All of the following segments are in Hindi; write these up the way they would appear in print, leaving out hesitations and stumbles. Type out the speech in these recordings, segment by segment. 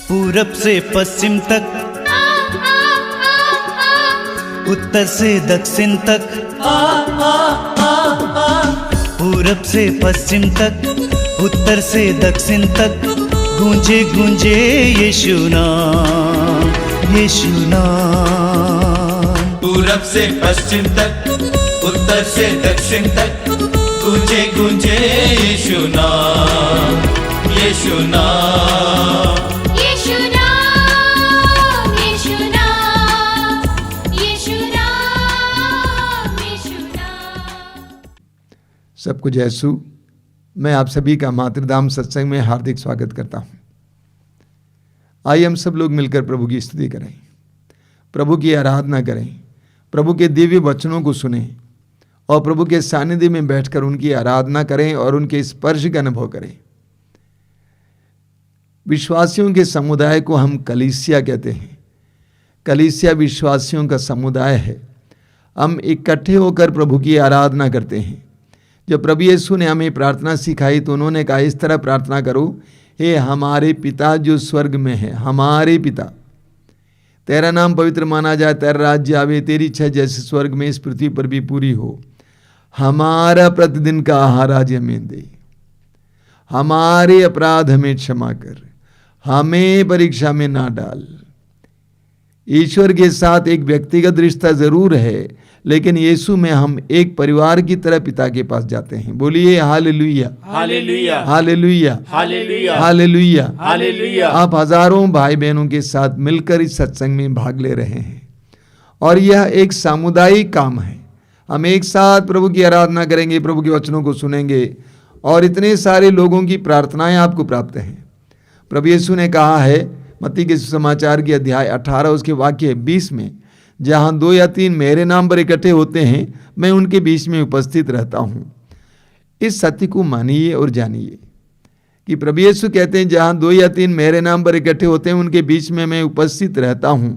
पूरब से पश्चिम तक, उत्तर से दक्षिण तक, पूरब से पश्चिम तक, उत्तर से दक्षिण तक गूंजे गूंजे यीशु नाम, यीशु नाम। पूरब से पश्चिम तक, उत्तर से दक्षिण तक गूंजे गूंजे यीशु नाम, यीशु नाम। सबको जय यीशु। मैं आप सभी का मातृधाम सत्संग में हार्दिक स्वागत करता हूं। आइए हम सब लोग मिलकर प्रभु की स्तुति करें, प्रभु की आराधना करें, प्रभु के दिव्य वचनों को सुनें और प्रभु के सानिध्य में बैठकर उनकी आराधना करें और उनके स्पर्श का अनुभव करें। विश्वासियों के समुदाय को हम कलीसिया कहते हैं। कलीसिया विश्वासियों का समुदाय है। हम इकट्ठे होकर प्रभु की आराधना करते हैं। जब प्रभु यीशु ने हमें प्रार्थना सिखाई तो उन्होंने कहा इस तरह प्रार्थना करो, हे हमारे पिता जो स्वर्ग में है, हमारे पिता, तेरा नाम पवित्र माना जाए, तेरा राज्य आवे, तेरी इच्छा जैसे स्वर्ग में इस पृथ्वी पर भी पूरी हो। हमारा प्रतिदिन का आहार आज हमें दे, हमारे अपराध हमें क्षमा कर, हमें परीक्षा में ना डाल। ईश्वर के साथ एक व्यक्तिगत रिश्ता जरूर है, लेकिन यीशु में हम एक परिवार की तरह पिता के पास जाते हैं। बोलिए hallelujah, hallelujah, hallelujah, hallelujah, hallelujah, hallelujah. आप हजारों भाई बहनों के साथ मिलकर इस सत्संग में भाग ले रहे हैं और यह एक सामुदायिक काम है। हम एक साथ प्रभु की आराधना करेंगे, प्रभु के वचनों को सुनेंगे और इतने सारे लोगों की प्रार्थनाएं आपको प्राप्त हैं। प्रभु यीशु ने कहा है मत्ती के सुसमाचार की अध्याय 18 उसके वाक्य 20 में, जहाँ 2 या 3 मेरे नाम पर इकट्ठे होते हैं, मैं उनके बीच में उपस्थित रहता हूँ। इस सत्य को मानिए और जानिए कि प्रभु यीशु कहते हैं जहाँ 2 या 3 मेरे नाम पर इकट्ठे होते हैं उनके बीच में मैं उपस्थित रहता हूँ।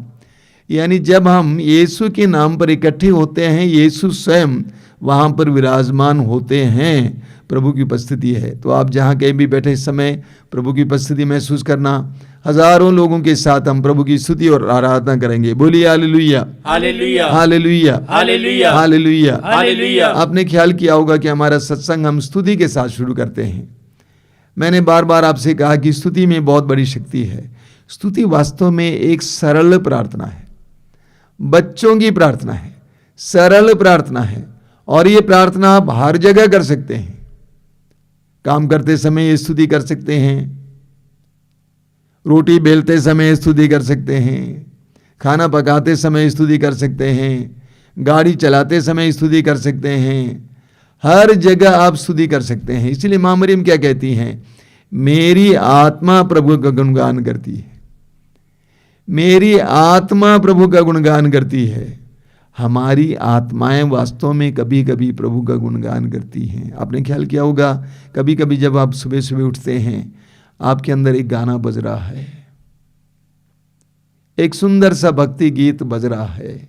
यानी जब हम यीशु के नाम पर इकट्ठे होते हैं, यीशु स्वयं वहाँ पर विराजमान होते हैं। प्रभु की उपस्थिति है। तो आप जहाँ कहीं भी बैठे इस समय प्रभु की उपस्थिति महसूस करना। हजारों लोगों के साथ हम प्रभु की स्तुति और आराधना करेंगे। बोलिए hallelujah, hallelujah, hallelujah, hallelujah, hallelujah, hallelujah. आपने ख्याल किया होगा कि हमारा सत्संग हम स्तुति के साथ शुरू करते हैं। मैंने बार बार आपसे कहा कि स्तुति में बहुत बड़ी शक्ति है। स्तुति वास्तव में एक सरल प्रार्थना है, बच्चों की प्रार्थना है, सरल प्रार्थना है और ये प्रार्थना आप हर जगह कर सकते हैं। काम करते समय ये स्तुति कर सकते हैं, रोटी बेलते समय स्तुति कर सकते हैं, खाना पकाते समय स्तुति कर सकते हैं, गाड़ी चलाते समय स्तुति कर सकते हैं, हर जगह आप स्तुति कर सकते हैं। इसलिए माँ मरियम क्या कहती हैं, मेरी आत्मा प्रभु का गुणगान करती है, मेरी आत्मा प्रभु का गुणगान करती है। हमारी आत्माएं वास्तव में कभी कभी प्रभु का गुणगान करती हैं। आपने ख्याल किया होगा कभी कभी जब आप सुबह सुबह उठते हैं आपके अंदर एक गाना बज रहा है, एक सुंदर सा भक्ति गीत बज रहा है,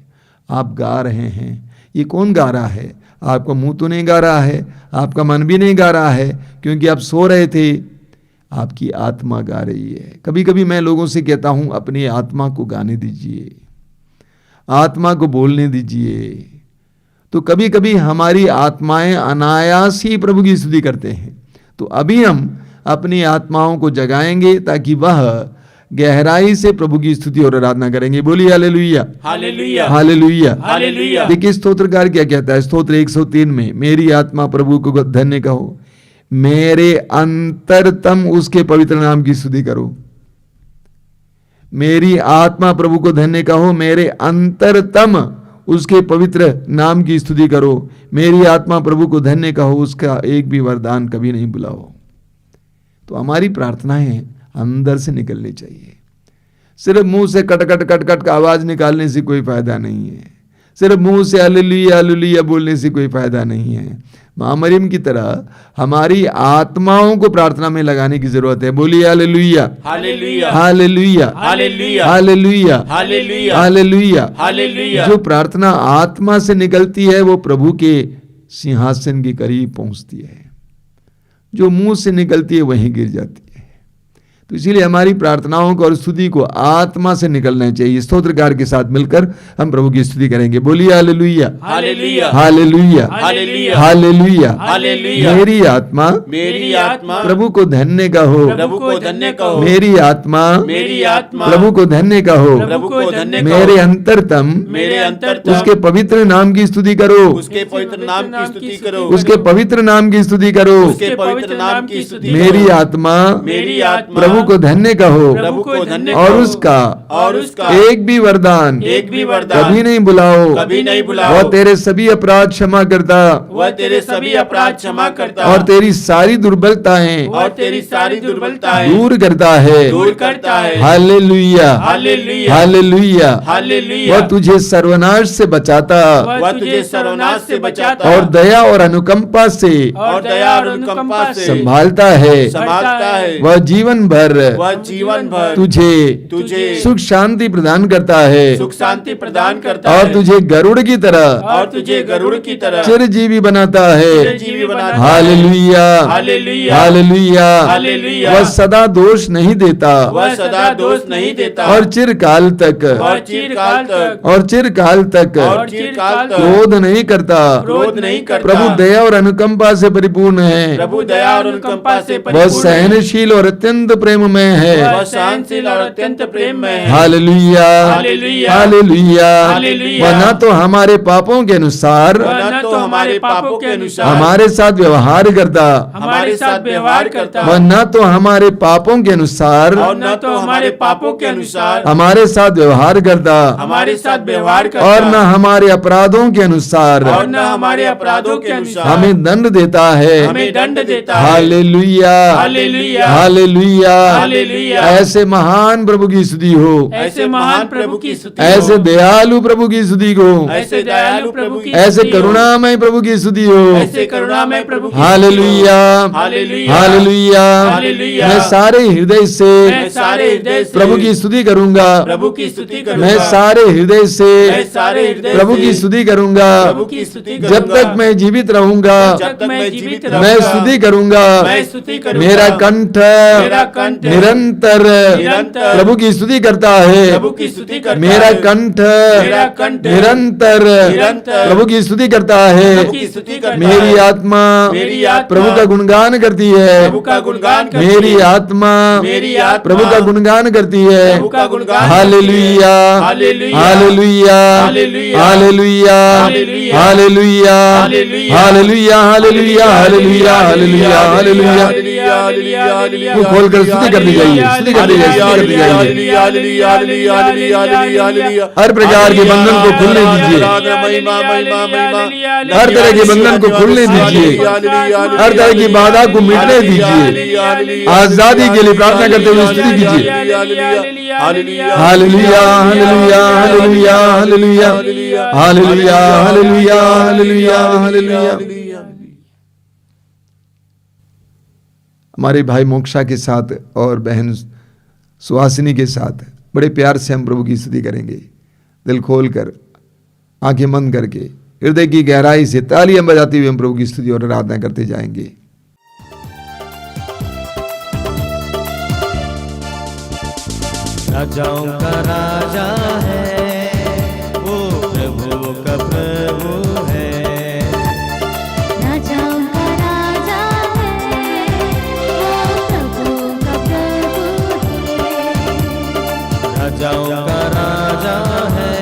आप गा रहे हैं। ये कौन गा रहा है? आपका मुंह तो नहीं गा रहा है, आपका मन भी नहीं गा रहा है क्योंकि आप सो रहे थे, आपकी आत्मा गा रही है। कभी कभी मैं लोगों से कहता हूं अपनी आत्मा को गाने दीजिए, आत्मा को बोलने दीजिए। तो कभी कभी हमारी आत्माएं अनायास ही प्रभु की स्तुति करते हैं। तो अभी हम अपनी आत्माओं को जगाएंगे ताकि वह गहराई से प्रभु की स्तुति और आराधना करेंगे। बोलिए हालेलुया, हालेलुया, हालेलुया, हालेलुया। देखिए स्तोत्रकार क्या कहता है, स्तोत्र 103 में, मेरी आत्मा प्रभु को धन्य कहो, मेरे अंतरतम उसके पवित्र नाम की स्तुति करो। मेरी आत्मा प्रभु को धन्य कहो, मेरे अंतरतम उसके पवित्र नाम की स्तुति करो। मेरी आत्मा प्रभु को धन्य कहो, उसका एक भी वरदान कभी नहीं भुलाओ। तो हमारी प्रार्थनाएं अंदर से निकलनी चाहिए। सिर्फ मुंह से कट कट कट कट का आवाज निकालने से कोई फायदा नहीं है। सिर्फ मुंह से हालेलुया हालेलुया बोलने से कोई फायदा नहीं है। मां मरियम की तरह हमारी आत्माओं को प्रार्थना में लगाने की जरूरत है। बोलिए hallelujah hallelujah hallelujah hallelujah hallelujah hallelujah hallelujah. Hallelujah. जो प्रार्थना आत्मा से निकलती है वो प्रभु के सिंहासन के करीब पहुंचती है। जो मुंह से निकलती है वहीं गिर जाती है। तो इसीलिए हमारी प्रार्थनाओं को और स्तुति को आत्मा से निकलना चाहिए। स्तोत्रकार के साथ मिलकर हम प्रभु की स्तुति करेंगे। बोलिए hallelujah hallelujah hallelujah hallelujah hallelujah. Hallelujah. मेरी आत्मा मेरी आत्मा प्रभु को धन्य कहो। प्रभु को धन्य कहो। मेरी आत्मा मेरी आत्मा प्रभु को धन्य कहो। प्रभु को धन्य कहो। मेरे अंतरतम मेरे अंतरतम उसके पवित्र नाम की स्तुति करो। उसके पवित्र नाम की स्तुति करो। उसके पवित्र नाम की स्तुति करो। उसके पवित्र नाम की स्तुति करो। मेरी आत्मा मेरी आत्मा प्रभु को धन्य कहो। प्रभु को धन्य और कहो। और उसका एक भी वरदान एक भी वरदान कभी नहीं बुलाओ। कभी नहीं बुलाओ। वह तेरे सभी अपराध क्षमा करता वह तेरे सभी अपराध क्षमा करता और तेरी सारी दुर्बलताएं और तेरी सारी दुर्बलताएं दूर करता है। दूर करता है। Hallelujah hallelujah hallelujah. हालेलुया। वह तुझे सर्वनाश से बचाता वह तुझे सर्वनाश से बचाता और दया और अनुकंपा से और दया और अनुकंपा से संभालता है। संभालता है। वह जीवन भर वह जीवन भर तुझे सुख शांति प्रदान करता है सुख शांति प्रदान करता और है तुझे गरुड़ की तरह और तुझे गरुड़ की तरह चिरजीवी बनाता है। चिरजीवी बनाता है। Hallelujah hallelujah hallelujah. हालेलुया। वह सदा दोष नहीं देता वह सदा दोष नहीं देता और चिरकाल तक और चिरकाल तक और चिरकाल तक और चिरकाल तक क्रोध नहीं करता। क्रोध नहीं करता। प्रभु दया और अनुकंपा से परिपूर्ण है। प्रभु दया और अनुकंपा से वह परिपूर्ण है। सहनशील और अत्यंत प्रेममय है। वह सहनशील और अत्यंत प्रेम में है। Hallelujah hallelujah hallelujah. हालेलुया। वह न तो हमारे पापों के अनुसार वह न तो हमारे पापों के अनुसार हमारे साथ व्यवहार करता हमारे साथ व्यवहार करता वह न तो हमारे पापों के अनुसार और न तो हमारे पापों के अनुसार हमारे साथ व्यवहार करता हमारे साथ व्यवहार करता और न हमारे अपराधों के अनुसार और न हमारे अपराधों के अनुसार हमें दंड देता है। हमें दंड देता है। Hallelujah hallelujah hallelujah. हालेलुया। ऐसे महान प्रभु की स्तुति हो। ऐसे महान प्रभु की स्तुति ऐसे हो। दयालु प्रभु की स्तुति हो। ऐसे दयालु प्रभु की ऐसे स्तुति हो। करुणामय प्रभु की स्तुति हो। ऐसे करुणामय प्रभु की हालेलुया हालेलुया हालेलुया। हालेलुया। मैं सारे हृदय से मैं सारे हृदय से प्रभु की स्तुति करूंगा। प्रभु की स्तुति करूंगा। मैं सारे हृदय से मैं सारे हृदय प्रभु से की स्तुति करूंगा। प्रभु की स्तुति करूंगा। जब तक मैं जीवित रहूंगा जब तक मैं जीवित मैं रहूंगा। स्तुति करूंगा। मैं स्तुति करूंगा। मेरा कंठ मेरा कंठ निरंतर निरंतर प्रभु की स्तुति करता है। प्रभु की स्तुति करता मेरा है। कंठ मेरा कंठ निरंतर निरंतर प्रभु की स्तुति करता है। प्रभु की स्तुति करता मेरी है। आत्मा मेरी आत्मा प्रभु का गुणगान करती है। प्रभु का गुणगान करती मेरी है। आत्मा मेरी आत्मा प्रभु का गुणगान करती है। प्रभु का गुणगान hallelujah hallelujah hallelujah hallelujah hallelujah hallelujah hallelujah hallelujah hallelujah hallelujah hallelujah hallelujah hallelujah. मुंह खोलकर स्तुति करनी चाहिए, स्तुति करनी चाहिए, स्तुति करनी चाहिए। हर प्रकार के बंधन को खुलने दीजिए। हर तरह के बंधन को खुलने दीजिए। हर तरह की बाधा को मिटने दीजिए। आजादी के लिए प्रार्थना करते हुए स्तुति कीजिए। Hallelujah hallelujah hallelujah hallelujah hallelujah hallelujah hallelujah hallelujah. हमारे भाई मोक्षा के साथ और बहन सुहासिनी के साथ बड़े प्यार से हम प्रभु की स्तुति करेंगे। दिल खोलकर, आंखें बंद करके, हृदय की गहराई से तालियां बजाते हुए हम प्रभु की स्तुति और आराधना करते जाएंगे। राजाओं का राजा है वो, प्रभुओं का प्रभु है। राजाओं का राजा है वो, प्रभुओं का प्रभु है। राजाओं का राजा है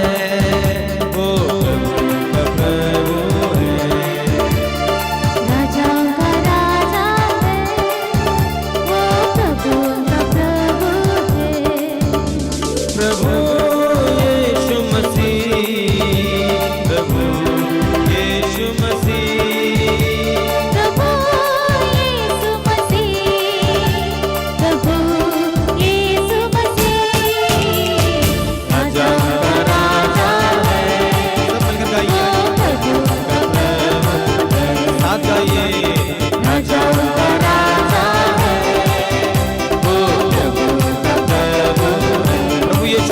वो, प्रभुओं का प्रभु है। राजाओं का राजा है वो, प्रभुओं का प्रभु है। प्रभु यीशु मसीह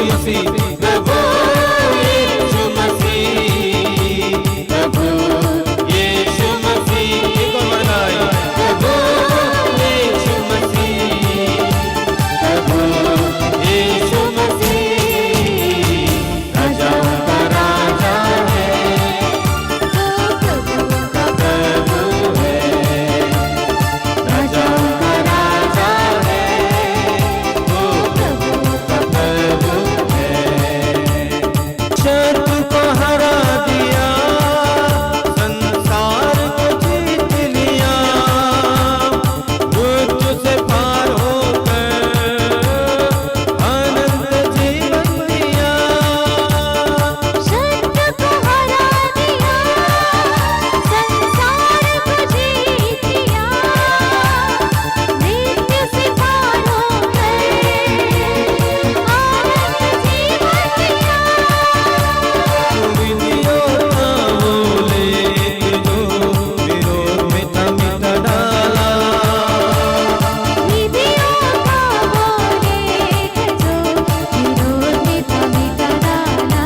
यीशु मसीह प्रभु यीशु मसीह प्रभु यीशु मसीह एक और बार गाएं प्रभु यीशु मसीह प्रभु यीशु मसीह राजाओं का राजा है वो प्रभु प्रभु है राजाओं का राजा है वो प्रभु का प्रभु है शत्रु को हरा दिया संसार को जीत लिया मृत्यु से पार होकर अनंत जीवन दिया शत्रु को हरा दिया संसार को जीत लिया मृत्यु से पार होकर आनंद जीवन दिया विधियों का बोले जो विरोध में मिटा डाला विधियों का बोले जो विरोध में मिटा डाला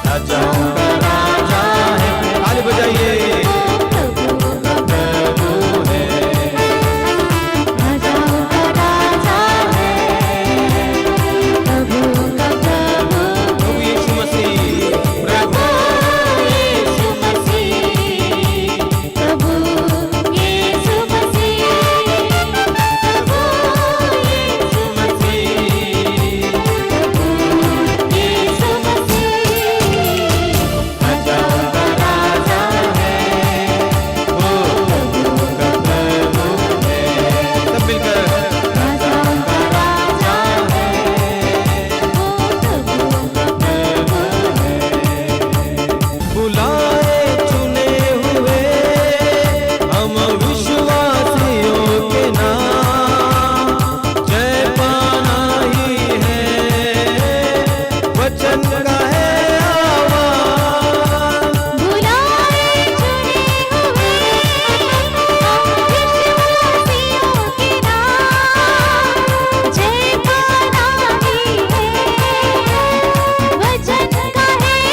राजाओं का राजा है ताली बजाइए प्रभु का प्रभु है राजाओं का राजा है प्रभु का प्रभु प्रभु यीशु मसीह प्रभु यीशु मसीह प्रभु यीशु मसीह प्रभु यीशु मसीह प्रभु यीशु मसीह राजाओं का राजा है वो प्रभु का प्रभु है सब मिलकर राजाओं का राजा है वो प्रभु का प्रभु है बुलाए चुने हुए हम विश्वासियों के नाम जय पाना ही है वचन का है आवाज बुलाए चुने हुए हम विश्वासियों के नाम जय पाना ही है वचन का है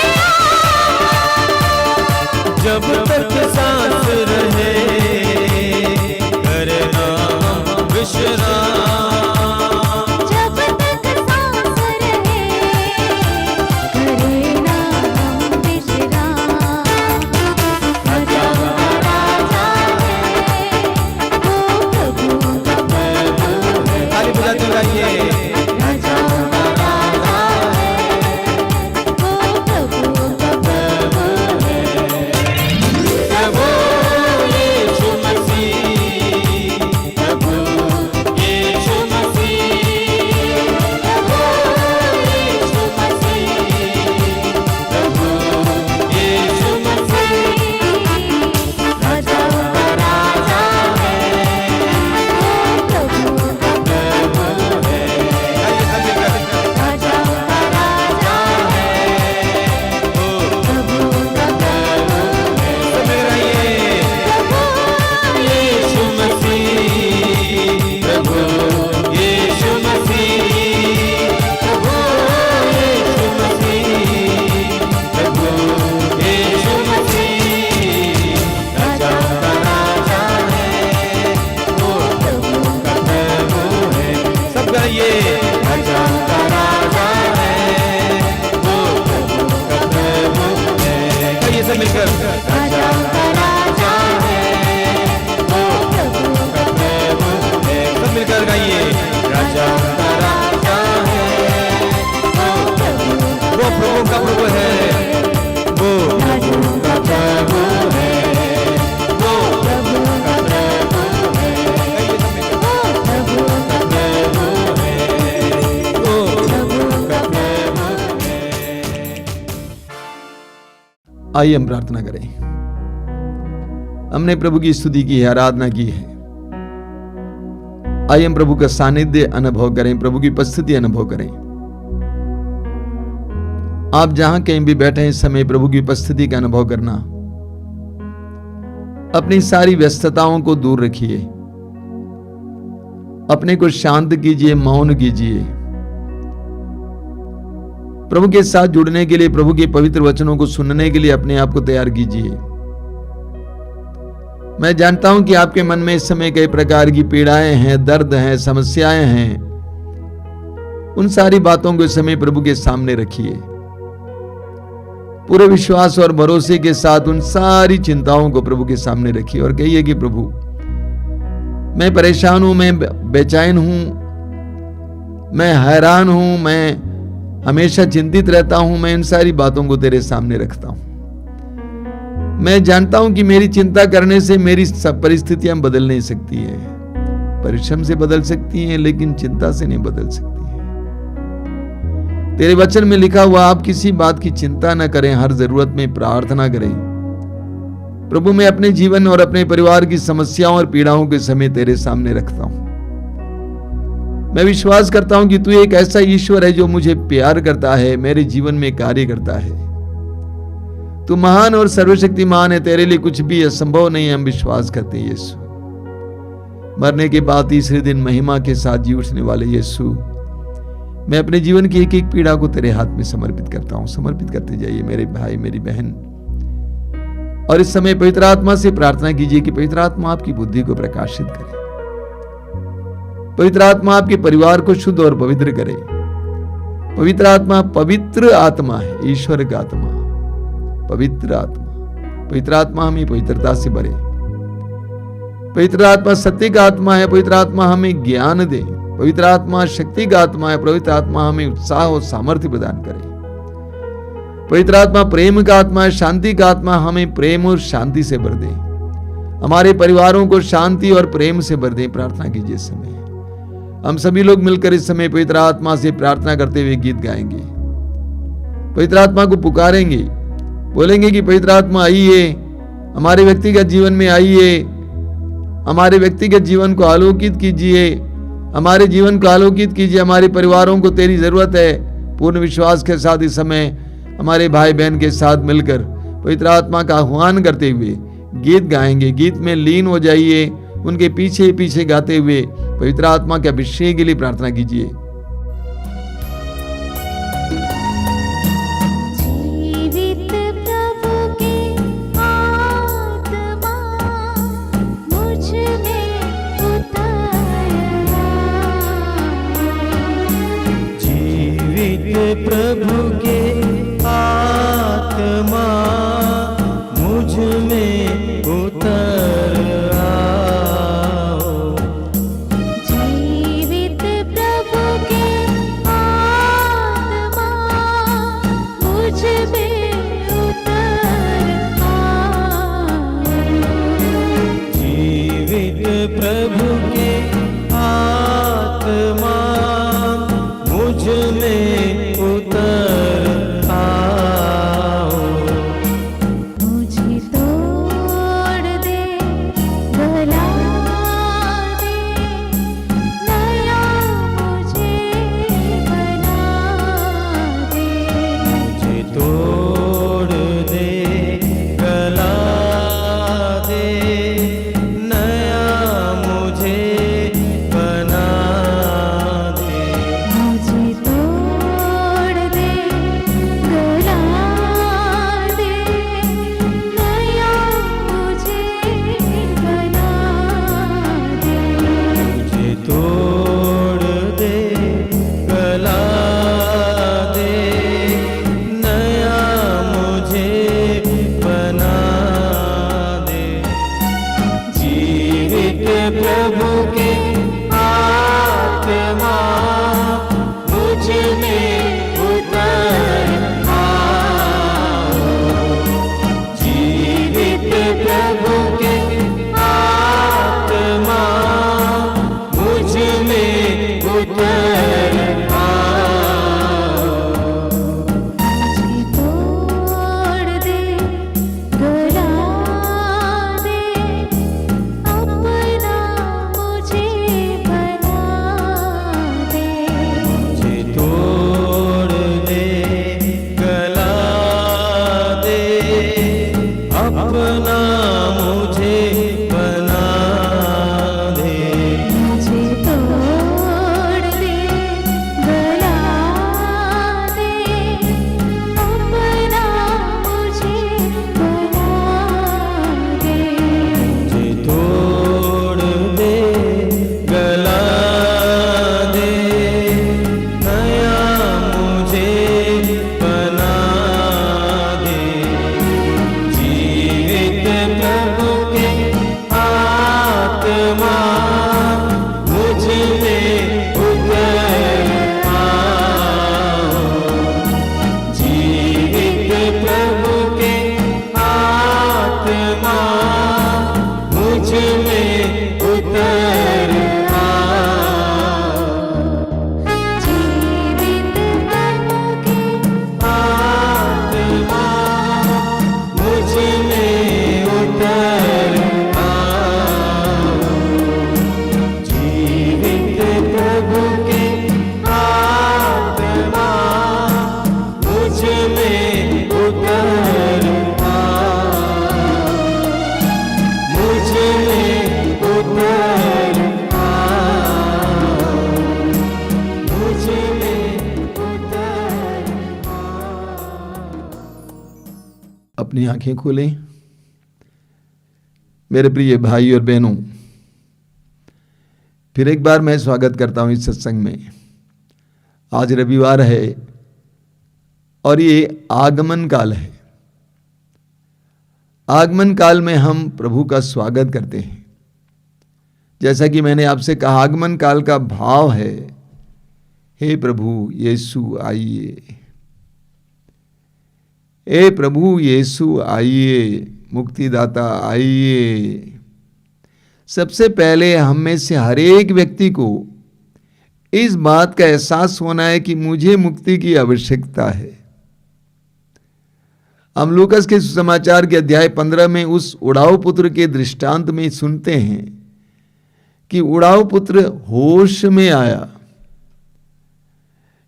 जब तक सांस रहे करना हम विश्राम जब तक सांस रहे करे ना हम विश्राम राजाओं का राजा है वो प्रभु का प्रभु है ताली बजाते गाइए राजाओं का राजा है वो प्रभु का प्रभु है प्रभु यीशु मसीह प्रभु यीशु मसीह प्रभु यीशु मसीह प्रभु यीशु मसीह राजाओं का राजा है वो प्रभु का प्रभु है आइए सब मिलकर राजाओं का राजा है वो प्रभु का प्रभु है सब मिलकर आइए प्रभु यीशु मसीह प्रभु यीशु मसीह प्रभु यीशु मसीह प्रभु यीशु मसीह राजाओं का राजा है वो प्रभु का प्रभु है सब गाइए राजाओं का राजा है वो प्रभु का प्रभु है गाइए सब मिलकर राजाओं का राजा है वो प्रभु का प्रभु है सब मिलकर गाइए राजाओं का राजा है वो प्रभु का प्रभु है वो प्रभु का प्रभु है वो प्रभु का प्रभु है गाइए सब मिलकर वो प्रभु का प्रभु है वो प्रभु का प्रभु है आइए हम प्रार्थना करें। हमने प्रभु की स्तुति की है, आराधना की है। आइए हम प्रभु का सानिध्य अनुभव करें, प्रभु की उपस्थिति अनुभव करें। आप जहां कहीं भी बैठे हैं, इस समय प्रभु की उपस्थिति का अनुभव करना। अपनी सारी व्यस्तताओं को दूर रखिए, अपने को शांत कीजिए, मौन कीजिए प्रभु के साथ जुड़ने के लिए, प्रभु के पवित्र वचनों को सुनने के लिए अपने आप को तैयार कीजिए। मैं जानता हूं कि आपके मन में इस समय कई प्रकार की पीड़ाएं हैं, दर्द हैं, समस्याएं हैं। उन सारी बातों को इस समय प्रभु के सामने रखिए। पूरे विश्वास और भरोसे के साथ उन सारी चिंताओं को प्रभु के सामने रखिए और कहिए कि प्रभु, मैं परेशान हूं, मैं बेचैन हूं, मैं हैरान हूं, मैं हमेशा चिंतित रहता हूं। मैं इन सारी बातों को तेरे सामने रखता हूं। मैं जानता हूं कि मेरी चिंता करने से मेरी सब परिस्थितियां बदल नहीं सकती हैं। परिश्रम से बदल सकती हैं, लेकिन चिंता से नहीं बदल सकती हैं। तेरे वचन में लिखा हुआ, आप किसी बात की चिंता न करें, हर जरूरत में प्रार्थना करें। प्रभु, मैं अपने जीवन और अपने परिवार की समस्याओं और पीड़ाओं के समय तेरे सामने रखता हूं। मैं विश्वास करता हूं कि तू एक ऐसा ईश्वर है जो मुझे प्यार करता है, मेरे जीवन में कार्य करता है। तू महान और सर्वशक्तिमान है, तेरे लिए कुछ भी असंभव नहीं है। हम विश्वास करते हैं यीशु, मरने के बाद तीसरे दिन महिमा के साथ जी उठने वाले यीशु, मैं अपने जीवन की एक एक पीड़ा को तेरे हाथ में समर्पित करता हूं। समर्पित करते जाइए मेरे भाई, मेरी बहन। और इस समय पवित्र आत्मा से प्रार्थना कीजिए कि पवित्र आत्मा आपकी बुद्धि को प्रकाशित करे। पवित्र आत्मा आपके परिवार को शुद्ध और पवित्र करे। पवित्र आत्मा पवित्र आत्मा है, ईश्वर का आत्मा, पवित्र आत्मा। पवित्र आत्मा हमें पवित्रता से भरे। पवित्र आत्मा सत्य का आत्मा है। पवित्र आत्मा हमें ज्ञान दे। पवित्र आत्मा शक्ति का आत्मा है। पवित्र आत्मा हमें उत्साह और सामर्थ्य प्रदान करे। पवित्र आत्मा प्रेम का आत्मा है, शांति का आत्मा, हमें प्रेम और शांति से भर दे। हमारे परिवारों को शांति और प्रेम से भर दे। प्रार्थना कीजिए इस समय। हम सभी लोग मिलकर इस समय पवित्र आत्मा से प्रार्थना करते हुए गीत गाएंगे। पवित्र आत्मा को पुकारेंगे, बोलेंगे कि पवित्र आत्मा आइए, हमारे व्यक्तिगत जीवन में आइए, हमारे व्यक्तिगत जीवन को आलोकित कीजिए, हमारे जीवन को आलोकित कीजिए। हमारे परिवारों को तेरी जरूरत है। पूर्ण विश्वास के साथ इस समय हमारे भाई बहन के साथ मिलकर पवित्र आत्मा का आह्वान करते हुए गीत गाएंगे। गीत में लीन हो जाइए, उनके पीछे पीछे गाते हुए पवित्र आत्मा के अभिषेक के लिए प्रार्थना कीजिए। जीवित प्रभु की आत्मा मुझ में उतर आए। जीवित प्रभु के आत्मा मुझ में उतर आओ। जीवित प्रभु की आत्मा मुझ में उतर आए। जीवित प्रभु के आत्मा मुझ में उतर आओ। मुझे तोड़ दे, गला दे, नया मुझे बना दे। मुझे तोड़ दे, गला दे, नया मुझे बना दे। मुझे तोड़ अपनी आंखें खोलें। मेरे प्रिय भाई और बहनों, फिर एक बार मैं स्वागत करता हूं इस सत्संग में। आज रविवार है और ये आगमन काल है। आगमन काल में हम प्रभु का स्वागत करते हैं। जैसा कि मैंने आपसे कहा, आगमन काल का भाव है, हे प्रभु यीशु आइए, हे प्रभु यीशु आइए, मुक्तिदाता आइए। सबसे पहले हम में से हर एक व्यक्ति को इस बात का एहसास होना है कि मुझे मुक्ति की आवश्यकता है। हम लूकास के सुसमाचार के अध्याय 15 में उस उड़ाऊ पुत्र के दृष्टांत में सुनते हैं कि उड़ाऊ पुत्र होश में आया,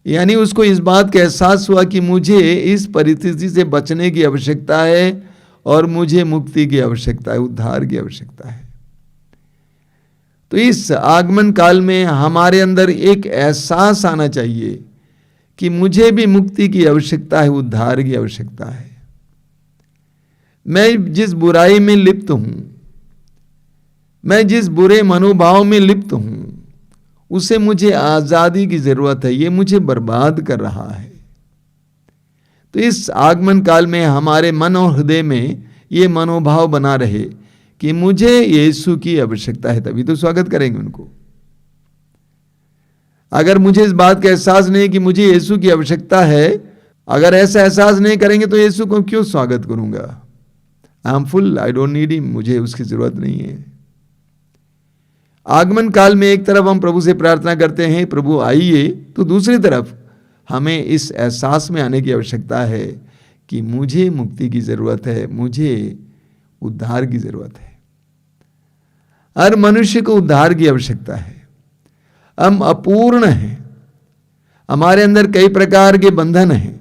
यानी उसको इस बात का एहसास हुआ कि मुझे इस परिस्थिति से बचने की आवश्यकता है और मुझे मुक्ति की आवश्यकता है, उद्धार की आवश्यकता है। तो इस आगमन काल में हमारे अंदर एक एहसास आना चाहिए कि मुझे भी मुक्ति की आवश्यकता है, उद्धार की आवश्यकता है। मैं जिस बुराई में लिप्त हूं, मैं जिस बुरे मनोभाव में लिप्त हूं, उसे मुझे आजादी की जरूरत है। ये मुझे बर्बाद कर रहा है। तो इस आगमन काल में हमारे मन और हृदय में ये मनोभाव बना रहे कि मुझे यीशु की आवश्यकता है, तभी तो स्वागत करेंगे उनको। अगर मुझे इस बात का एहसास नहीं कि मुझे यीशु की आवश्यकता है, अगर ऐसा एहसास नहीं करेंगे तो यीशु को क्यों स्वागत करूंगा? I am full, I don't need him, मुझे उसकी जरूरत नहीं है। आगमन काल में एक तरफ हम प्रभु से प्रार्थना करते हैं प्रभु आइए, तो दूसरी तरफ हमें इस एहसास में आने की आवश्यकता है कि मुझे मुक्ति की जरूरत है, मुझे उद्धार की जरूरत है। हर मनुष्य को उद्धार की आवश्यकता है। हम अपूर्ण हैं, हमारे अंदर कई प्रकार के बंधन हैं,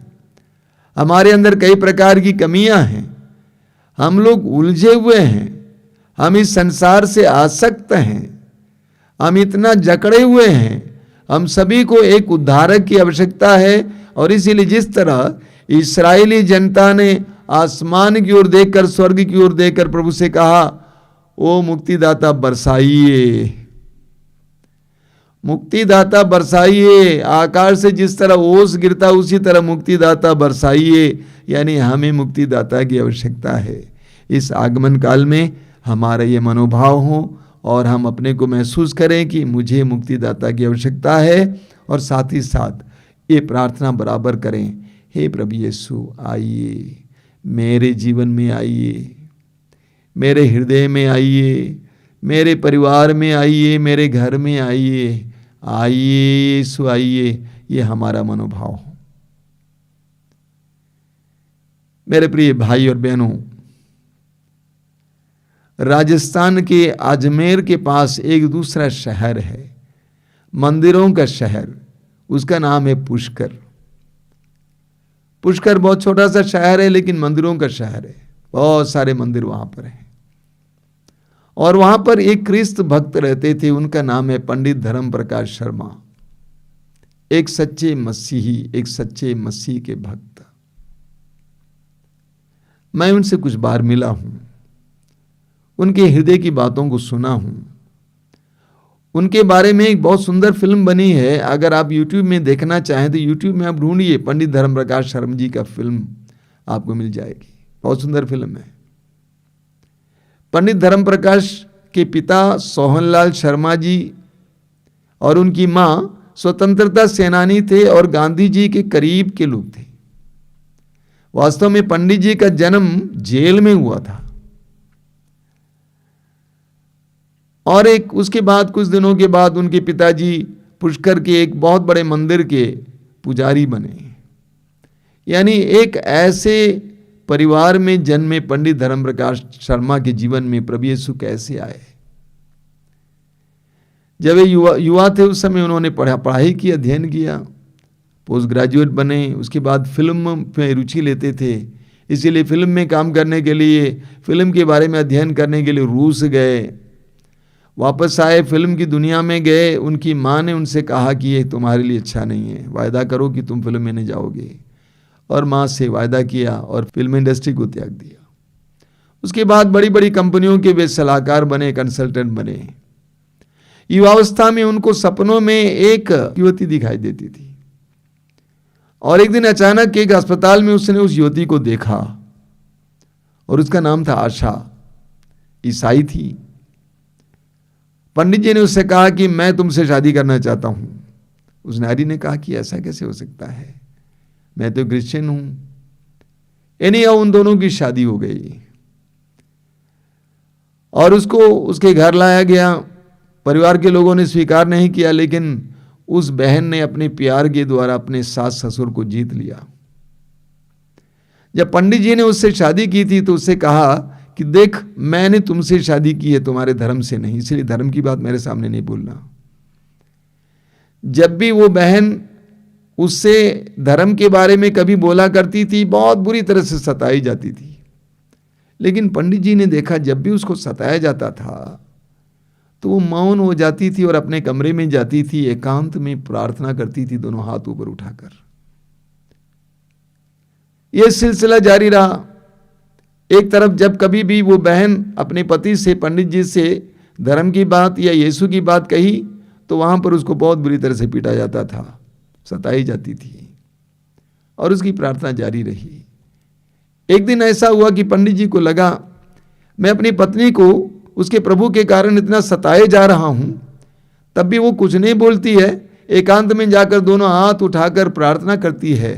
हमारे अंदर कई प्रकार की कमियां हैं, हम लोग उलझे हुए हैं, हम इस संसार से आसक्त हैं, हम इतना जकड़े हुए हैं। हम सभी को एक उद्धारक की आवश्यकता है। और इसीलिए जिस तरह इस्राएली जनता ने आसमान की ओर देखकर, स्वर्ग की ओर देखकर प्रभु से कहा, ओ मुक्तिदाता बरसाइए, मुक्तिदाता बरसाइए। आकाश से जिस तरह ओस गिरता उसी तरह मुक्तिदाता बरसाइए, यानी हमें मुक्तिदाता की आवश्यकता है। इस आगमन काल में हमारा ये मनोभाव हो और हम अपने को महसूस करें कि मुझे मुक्तिदाता की आवश्यकता है, और साथ ही साथ ये प्रार्थना बराबर करें, हे प्रभु यीशु आइए, मेरे जीवन में आइए, मेरे हृदय में आइए, मेरे परिवार में आइए, मेरे घर में आइए, आइए यीशु आइए। ये हमारा मनोभाव हो। मेरे प्रिय भाई और बहनों, राजस्थान के अजमेर के पास एक दूसरा शहर है, मंदिरों का शहर, उसका नाम है पुष्कर। पुष्कर बहुत छोटा सा शहर है, लेकिन मंदिरों का शहर है। बहुत सारे मंदिर वहां पर हैं। और वहां पर एक ख्रिस्त भक्त रहते थे, उनका नाम है पंडित धर्म प्रकाश शर्मा। एक सच्चे मसीही, एक सच्चे मसीह के भक्त। मैं उनसे कुछ बार मिला हूं, उनके हृदय की बातों को सुना हूं। उनके बारे में एक बहुत सुंदर फिल्म बनी है। अगर आप YouTube में देखना चाहें तो YouTube में आप ढूंढिए, पंडित धर्म प्रकाश शर्मा जी का फिल्म आपको मिल जाएगी। बहुत सुंदर फिल्म है। पंडित धर्म प्रकाश के पिता सोहनलाल शर्मा जी और उनकी मां स्वतंत्रता सेनानी थे और गांधी जी के करीब के लोग थे। वास्तव में पंडित जी का जन्म जेल में हुआ था। और एक उसके बाद कुछ दिनों के बाद उनके पिताजी पुष्कर के एक बहुत बड़े मंदिर के पुजारी बने। यानी एक ऐसे परिवार में जन्मे पंडित धर्म प्रकाश शर्मा के जीवन में प्रभु यीशु कैसे आए। जब वे युवा थे उस समय उन्होंने पढ़ाई की, अध्ययन किया, पोस्ट ग्रेजुएट बने। उसके बाद फिल्म में रुचि लेते थे, इसीलिए फिल्म में काम करने के लिए, फिल्म के बारे में अध्ययन करने के लिए रूस गए। वापस आए, फिल्म की दुनिया में गए। उनकी माँ ने उनसे कहा कि ये तुम्हारे लिए अच्छा नहीं है, वायदा करो कि तुम फिल्म में नहीं जाओगे। और माँ से वायदा किया और फिल्म इंडस्ट्री को त्याग दिया। उसके बाद बड़ी बड़ी कंपनियों के वे सलाहकार बने, कंसल्टेंट बने। युवावस्था में उनको सपनों में एक युवती दिखाई देती थी और एक दिन अचानक एक अस्पताल में उसने उस युवती को देखा और उसका नाम था आशा, ईसाई थी। पंडित जी ने उससे कहा कि मैं तुमसे शादी करना चाहता हूं। उस नारी ने कहा कि ऐसा कैसे हो सकता है, मैं तो क्रिश्चियन हूं। यानी उन दोनों की शादी हो गई और उसको उसके घर लाया गया। परिवार के लोगों ने स्वीकार नहीं किया, लेकिन उस बहन ने अपने प्यार के द्वारा अपने सास ससुर को जीत लिया। जब पंडित जी ने उससे शादी की थी तो उससे कहा कि देख, मैंने तुमसे शादी की है, तुम्हारे धर्म से नहीं, इसलिए धर्म की बात मेरे सामने नहीं बोलना। जब भी वो बहन उससे धर्म के बारे में कभी बोला करती थी, बहुत बुरी तरह से सताई जाती थी। लेकिन पंडित जी ने देखा जब भी उसको सताया जाता था तो वो मौन हो जाती थी और अपने कमरे में जाती थी, एकांत में प्रार्थना करती थी, दोनों हाथ ऊपर उठाकर। यह सिलसिला जारी रहा। एक तरफ जब कभी भी वो बहन अपने पति से, पंडित जी से धर्म की बात या यीशु की बात कही तो वहां पर उसको बहुत बुरी तरह से पीटा जाता था, सताई जाती थी और उसकी प्रार्थना जारी रही। एक दिन ऐसा हुआ कि पंडित जी को लगा मैं अपनी पत्नी को उसके प्रभु के कारण इतना सताए जा रहा हूं, तब भी वो कुछ नहीं बोलती है, एकांत में जाकर दोनों हाथ उठाकर प्रार्थना करती है।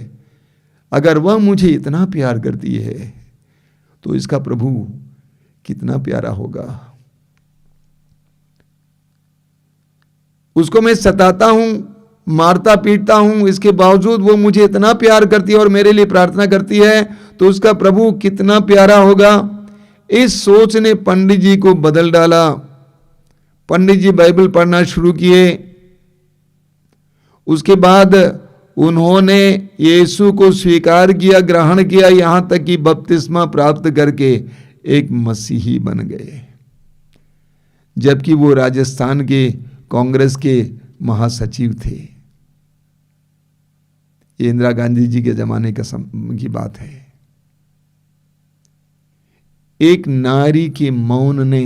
अगर वह मुझे इतना प्यार करती है तो इसका प्रभु कितना प्यारा होगा। उसको मैं सताता हूं, मारता पीटता हूं, इसके बावजूद वो मुझे इतना प्यार करती है और मेरे लिए प्रार्थना करती है, तो उसका प्रभु कितना प्यारा होगा। इस सोच ने पंडित जी को बदल डाला। पंडित जी बाइबल पढ़ना शुरू किए। उसके बाद उन्होंने यीशु को स्वीकार किया, ग्रहण किया, यहां तक कि बपतिस्मा प्राप्त करके एक मसीही बन गए, जबकि वो राजस्थान के कांग्रेस के महासचिव थे। ये इंदिरा गांधी जी के जमाने की बात है। एक नारी के मौन ने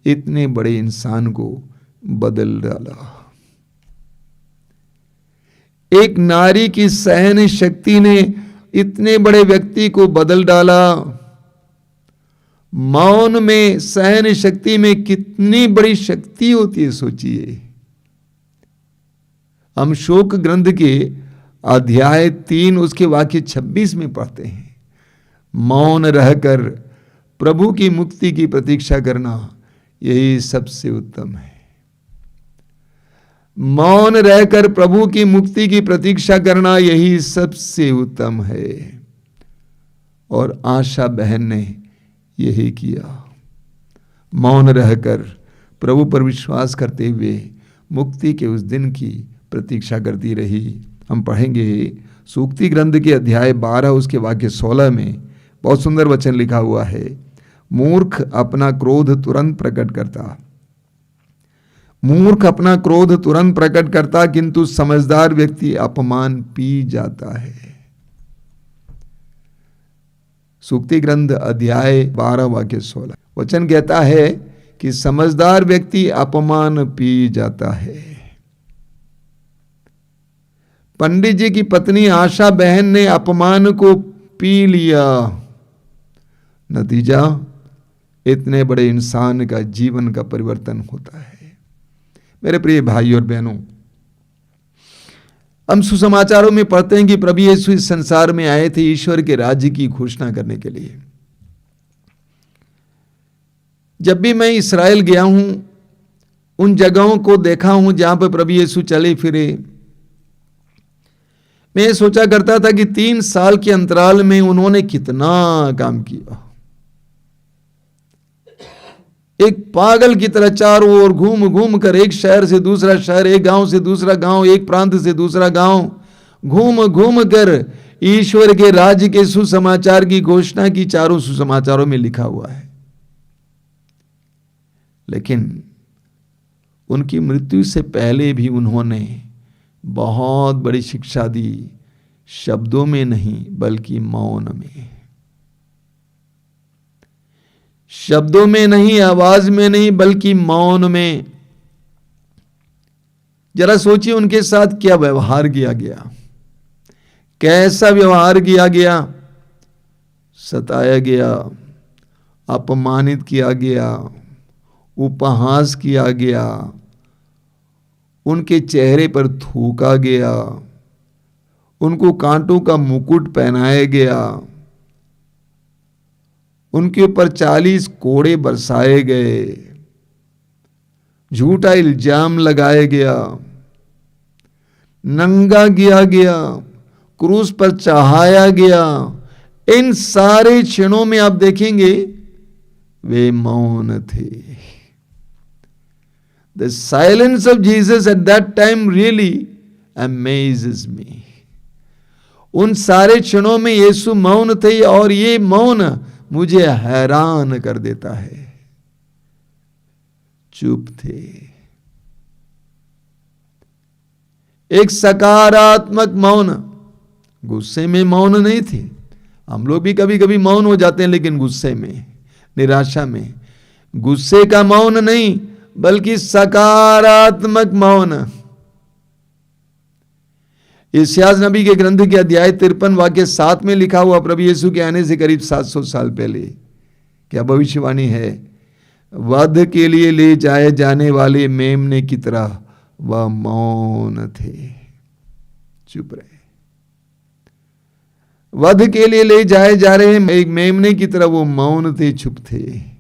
इतने बड़े इंसान को बदल डाला। एक नारी की सहन शक्ति ने इतने बड़े व्यक्ति को बदल डाला। मौन में, सहन शक्ति में कितनी बड़ी शक्ति होती है, सोचिए। हम शोक ग्रंथ के अध्याय 3 उसके वाक्य 26 में पढ़ते हैं, मौन रहकर प्रभु की मुक्ति की प्रतीक्षा करना यही सबसे उत्तम है। मौन रहकर प्रभु की मुक्ति की प्रतीक्षा करना यही सबसे उत्तम है। और आशा बहन ने यही किया, मौन रहकर प्रभु पर विश्वास करते हुए मुक्ति के उस दिन की प्रतीक्षा करती रही। हम पढ़ेंगे सूक्ति ग्रंथ के अध्याय 12 उसके वाक्य 16 में बहुत सुंदर वचन लिखा हुआ है, मूर्ख अपना क्रोध तुरंत प्रकट करता, मूर्ख अपना क्रोध तुरंत प्रकट करता, किंतु समझदार व्यक्ति अपमान पी जाता है। सूक्ति ग्रंथ अध्याय 12 वाक्य 16 वचन कहता है कि समझदार व्यक्ति अपमान पी जाता है। पंडित जी की पत्नी आशा बहन ने अपमान को पी लिया। नतीजा, इतने बड़े इंसान का जीवन का परिवर्तन होता है। मेरे प्रिय भाई और बहनों, हम सुसमाचारों में पढ़ते हैं कि प्रभु यीशु इस संसार में आए थे ईश्वर के राज्य की घोषणा करने के लिए। जब भी मैं इस्राएल गया हूं, उन जगहों को देखा हूं जहां पर प्रभु यीशु चले फिरे, मैं ये सोचा करता था कि 3 साल के अंतराल में उन्होंने कितना काम किया। एक पागल की तरह चारों ओर घूम घूम कर, एक शहर से दूसरा शहर, एक गांव से दूसरा गांव, एक प्रांत से दूसरा गांव, घूम घूम कर ईश्वर के राज्य के सुसमाचार की घोषणा की। चारों सुसमाचारों में लिखा हुआ है। लेकिन उनकी मृत्यु से पहले भी उन्होंने बहुत बड़ी शिक्षा दी शब्दों में नहीं बल्कि मौन में। शब्दों में नहीं, आवाज में नहीं, बल्कि मौन में। जरा सोचिए उनके साथ क्या व्यवहार किया गया, कैसा व्यवहार किया गया। सताया गया, अपमानित किया गया, उपहास किया गया, उनके चेहरे पर थूका गया, उनको कांटों का मुकुट पहनाया गया, उनके ऊपर 40 कोड़े बरसाए गए, झूठा इल्जाम लगाया गया, नंगा किया गया, क्रूस पर चढ़ाया गया। इन सारे क्षणों में आप देखेंगे वे मौन थे। The silence of Jesus at that time really amazes me. उन सारे क्षणों में यीशु मौन थे और ये मौन मुझे हैरान कर देता है। चुप थे। एक सकारात्मक मौन, गुस्से में मौन नहीं थे। हम लोग भी कभी कभी मौन हो जाते हैं, लेकिन गुस्से में, निराशा में। गुस्से का मौन नहीं बल्कि सकारात्मक मौन। इस्यास नबी के ग्रंथ के अध्याय 53 वाक्य 7 में लिखा हुआ प्रभु यीशु के आने से करीब 700 साल पहले क्या भविष्यवाणी है। वध के लिए ले जाए जाने वाले मेमने की तरह वह मौन थे, चुप रहे। वध के लिए ले जाए जा रहे एक मेमने की तरह वो मौन थे, चुप थे।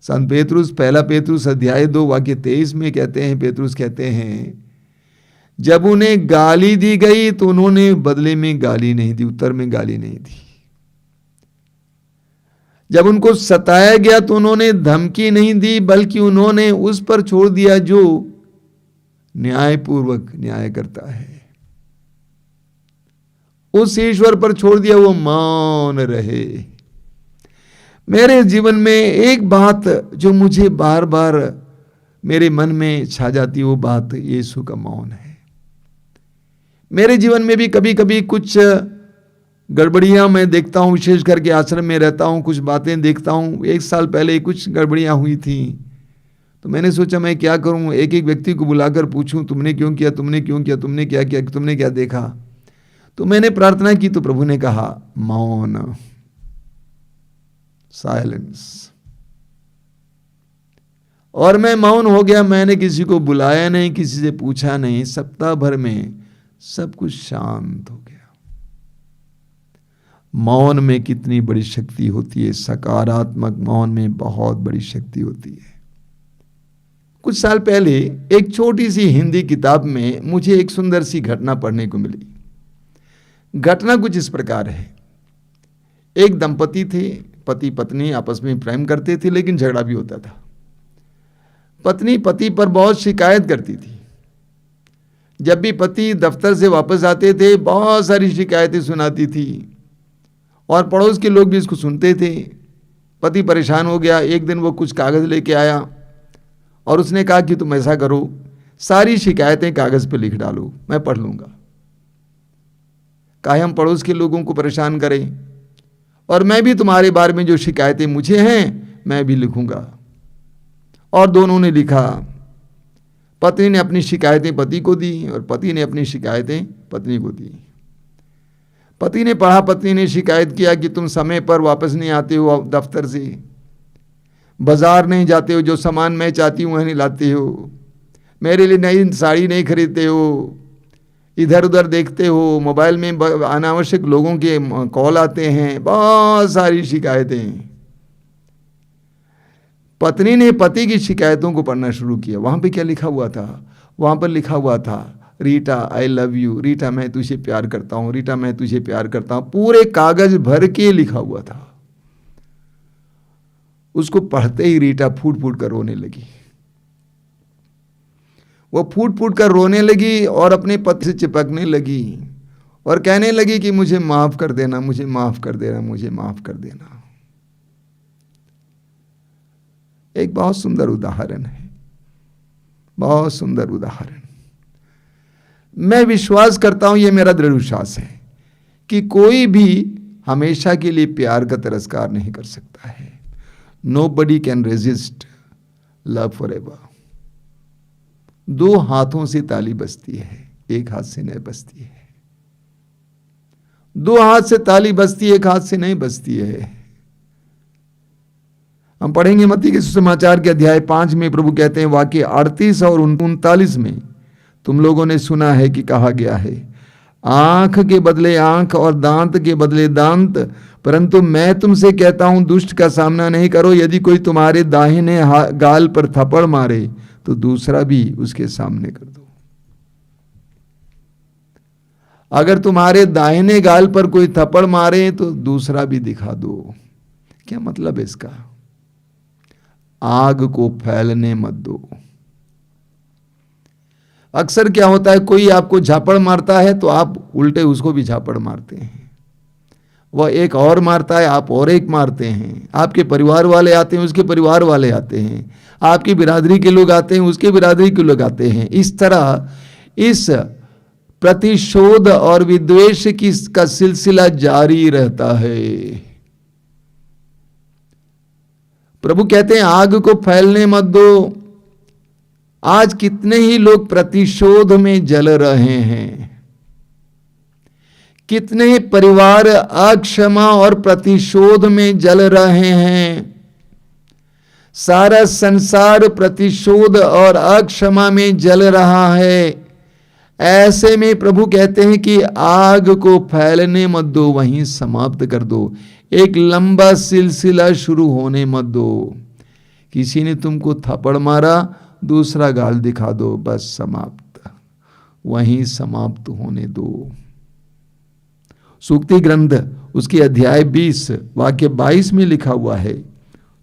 संत पेतरुस, पहला पेतरुस अध्याय 2 वाक्य 23 में कहते हैं, पेतरुस कहते हैं, जब उन्हें गाली दी गई तो उन्होंने बदले में गाली नहीं दी, उत्तर में गाली नहीं दी। जब उनको सताया गया तो उन्होंने धमकी नहीं दी, बल्कि उन्होंने उस पर छोड़ दिया जो न्यायपूर्वक न्याय करता है। उस ईश्वर पर छोड़ दिया, वो मौन रहे। मेरे जीवन में एक बात जो मुझे बार बार मेरे मन में छा जाती, वो बात यीशु का मौन है। मेरे जीवन में भी कभी कभी कुछ गड़बड़ियां मैं देखता हूं, विशेष करके आश्रम में रहता हूं, कुछ बातें देखता हूं। 1 साल पहले कुछ गड़बड़ियां हुई थी, तो मैंने सोचा मैं क्या करूं, एक एक व्यक्ति को बुलाकर पूछूं, तुमने क्यों किया, तुमने क्यों किया, तुमने क्या किया, तुमने क्या देखा। तो मैंने प्रार्थना की तो प्रभु ने कहा मौन, साइलेंस। और मैं मौन हो गया। मैंने किसी को बुलाया नहीं, किसी से पूछा नहीं। सप्ताह भर में सब कुछ शांत हो गया। मौन में कितनी बड़ी शक्ति होती है, सकारात्मक मौन में बहुत बड़ी शक्ति होती है। कुछ साल पहले एक छोटी सी हिंदी किताब में मुझे एक सुंदर सी घटना पढ़ने को मिली। घटना कुछ इस प्रकार है। एक दंपति थे, पति पत्नी आपस में प्रेम करते थे, लेकिन झगड़ा भी होता था। पत्नी पति पर बहुत शिकायत करती थी। जब भी पति दफ्तर से वापस आते थे, बहुत सारी शिकायतें सुनाती थी, और पड़ोस के लोग भी इसको सुनते थे। पति परेशान हो गया। एक दिन वो कुछ कागज लेके आया और उसने कहा कि तुम ऐसा करो, सारी शिकायतें कागज पे लिख डालो, मैं पढ़ लूंगा। काहे हम पड़ोस के लोगों को परेशान करें, और मैं भी तुम्हारे बारे में जो शिकायतें मुझे हैं मैं भी लिखूंगा। और दोनों ने लिखा। पत्नी ने अपनी शिकायतें पति को दी और पति ने अपनी शिकायतें पत्नी को दी। पति ने पढ़ा। पत्नी ने शिकायत किया कि तुम समय पर वापस नहीं आते हो दफ्तर से, बाजार नहीं जाते हो, जो सामान मैं चाहती हूँ वह नहीं लाते हो, मेरे लिए नई साड़ी नहीं खरीदते हो, इधर उधर देखते हो, मोबाइल में अनावश्यक लोगों के कॉल आते हैं, बहुत सारी शिकायतें। पत्नी ने पति की शिकायतों को पढ़ना शुरू किया। वहां पे क्या लिखा हुआ था? वहां पर लिखा हुआ था, Rita I love you, Rita मैं तुझे प्यार करता हूं, रीटा मैं तुझे प्यार करता हूं। पूरे कागज भर के लिखा हुआ था। उसको पढ़ते ही रीटा फूट फूट कर रोने लगी। वो फूट फूट कर रोने लगी और अपने पति से चिपकने लगी और कहने लगी कि मुझे माफ कर देना, मुझे माफ कर देना, मुझे माफ कर देना। एक बहुत सुंदर उदाहरण है, बहुत सुंदर उदाहरण। मैं विश्वास करता हूं, ये मेरा दृढ़ विश्वास है कि कोई भी हमेशा के लिए प्यार का तिरस्कार नहीं कर सकता है। Nobody can resist love forever। दो हाथों से ताली बजती है, एक हाथ से नहीं बजती है। दो हाथ से ताली बजती है, एक हाथ से नहीं बजती है। हम पढ़ेंगे मत्ती के सुसमाचार के अध्याय 5 में प्रभु कहते हैं, वाक्य 38 और 39 में, तुम लोगों ने सुना है कि कहा गया है, आंख के बदले आंख और दांत के बदले दांत, परंतु मैं तुमसे कहता हूं दुष्ट का सामना नहीं करो। यदि कोई तुम्हारे दाहिने गाल पर थप्पड़ मारे तो दूसरा भी उसके सामने कर दो। अगर तुम्हारे दाहिने गाल पर कोई थप्पड़ मारे तो दूसरा भी दिखा दो। क्या मतलब है इसका? आग को फैलने मत दो। अक्सर क्या होता है, कोई आपको झापड़ मारता है तो आप उल्टे उसको भी झापड़ मारते हैं। वह एक और मारता है, आप और एक मारते हैं। आपके परिवार वाले आते हैं, उसके परिवार वाले आते हैं। आपकी बिरादरी के लोग आते हैं, उसके बिरादरी के लोग आते हैं। इस तरह इस प्रतिशोध और विद्वेष का सिलसिला जारी रहता है। प्रभु कहते हैं आग को फैलने मत दो। आज कितने ही लोग प्रतिशोध में जल रहे हैं। कितने ही परिवार अक्षमा और प्रतिशोध में जल रहे हैं। सारा संसार प्रतिशोध और अक्षमा में जल रहा है। ऐसे में प्रभु कहते हैं कि आग को फैलने मत दो, वहीं समाप्त कर दो। एक लंबा सिलसिला शुरू होने मत दो। किसी ने तुमको थप्पड़ मारा, दूसरा गाल दिखा दो, बस समाप्त, वहीं समाप्त होने दो। सूक्ति ग्रंथ उसके अध्याय 20 वाक्य 22 में लिखा हुआ है।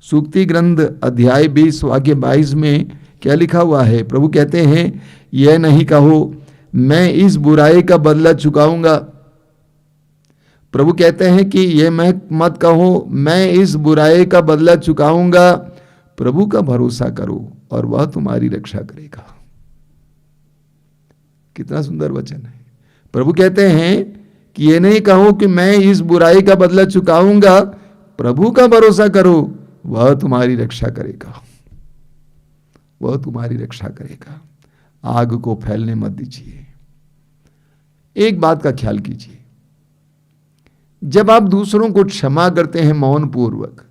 सूक्ति ग्रंथ अध्याय 20 वाक्य 22 में क्या लिखा हुआ है? प्रभु कहते हैं, यह नहीं कहो मैं इस बुराई का बदला चुकाऊंगा। प्रभु कहते हैं कि यह मत कहो मैं इस बुराई का बदला चुकाऊंगा। प्रभु का भरोसा करो और वह तुम्हारी रक्षा करेगा। कितना सुंदर वचन है। प्रभु कहते हैं कि ये नहीं कहो कि मैं इस बुराई का बदला चुकाऊंगा। प्रभु का भरोसा करो, वह तुम्हारी रक्षा करेगा, वह तुम्हारी रक्षा करेगा। आग को फैलने मत दीजिए। एक बात का ख्याल कीजिए, जब आप दूसरों को क्षमा करते हैं मौन पूर्वक,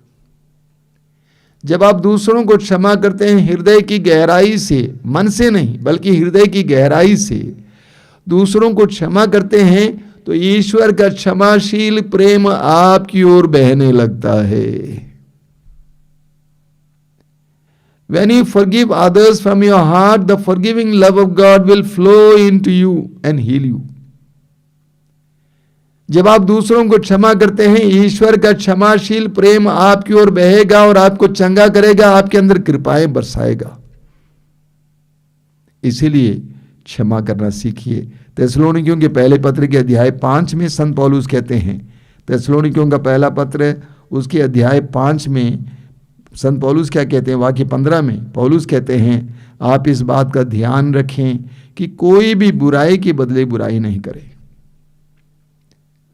जब आप दूसरों को क्षमा करते हैं हृदय की गहराई से, मन से नहीं बल्कि हृदय की गहराई से दूसरों को क्षमा करते हैं, तो ईश्वर का क्षमाशील प्रेम आपकी ओर बहने लगता है। When you forgive others from your heart, the forgiving love of God will flow into you and heal you. जब आप दूसरों को क्षमा करते हैं, ईश्वर का क्षमाशील प्रेम आपकी ओर बहेगा और आपको चंगा करेगा, आपके अंदर कृपाएं बरसाएगा। इसीलिए क्षमा करना सीखिए। थिस्सलुनीकियों के पहले पत्र के अध्याय 5 में संत पौलुस कहते हैं, थिस्सलुनीकियों का पहला पत्र उसके अध्याय 5 में संत पौलुस क्या कहते हैं? वाक्य 15 में पौलुस कहते हैं, आप इस बात का ध्यान रखें कि कोई भी बुराई के बदले बुराई नहीं करे।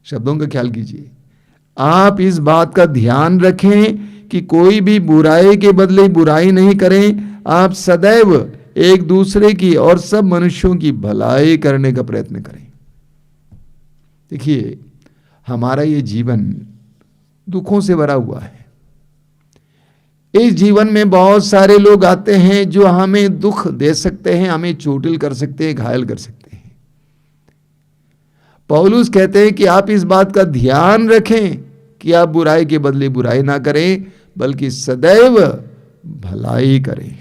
शब्दों का ख्याल कीजिए। आप इस बात का ध्यान रखें कि कोई भी बुराई के बदले बुराई नहीं करें। आप सदैव एक दूसरे की और सब मनुष्यों की भलाई करने का प्रयत्न करें। देखिए, हमारा ये जीवन दुखों से भरा हुआ है। इस जीवन में बहुत सारे लोग आते हैं जो हमें दुख दे सकते हैं, हमें चोटिल कर सकते हैं, घायल कर सकते हैं। पौलुस कहते हैं कि आप इस बात का ध्यान रखें कि आप बुराई के बदले बुराई ना करें, बल्कि सदैव भलाई करें,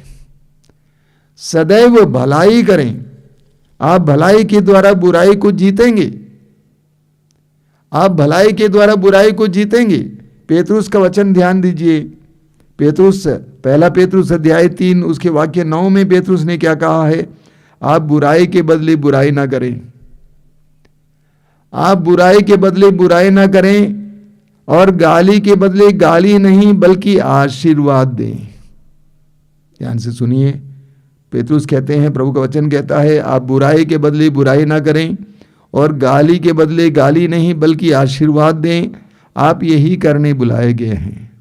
सदैव भलाई करें। आप भलाई के द्वारा बुराई को जीतेंगे, आप भलाई के द्वारा बुराई को जीतेंगे। पेतरुस का वचन ध्यान दीजिए। पेतरुस, पहला पेतरुस अध्याय 3 उसके वाक्य 9 में पेतरुस ने क्या कहा है? आप बुराई के बदले बुराई ना करें, आप बुराई के बदले बुराई ना करें, और गाली के बदले गाली नहीं बल्कि आशीर्वाद दें। ध्यान से सुनिए, पेतरुस कहते हैं, प्रभु का वचन कहता है, आप बुराई के बदले बुराई ना करें और गाली के बदले गाली नहीं बल्कि आशीर्वाद दें, आप यही करने बुलाए गए हैं।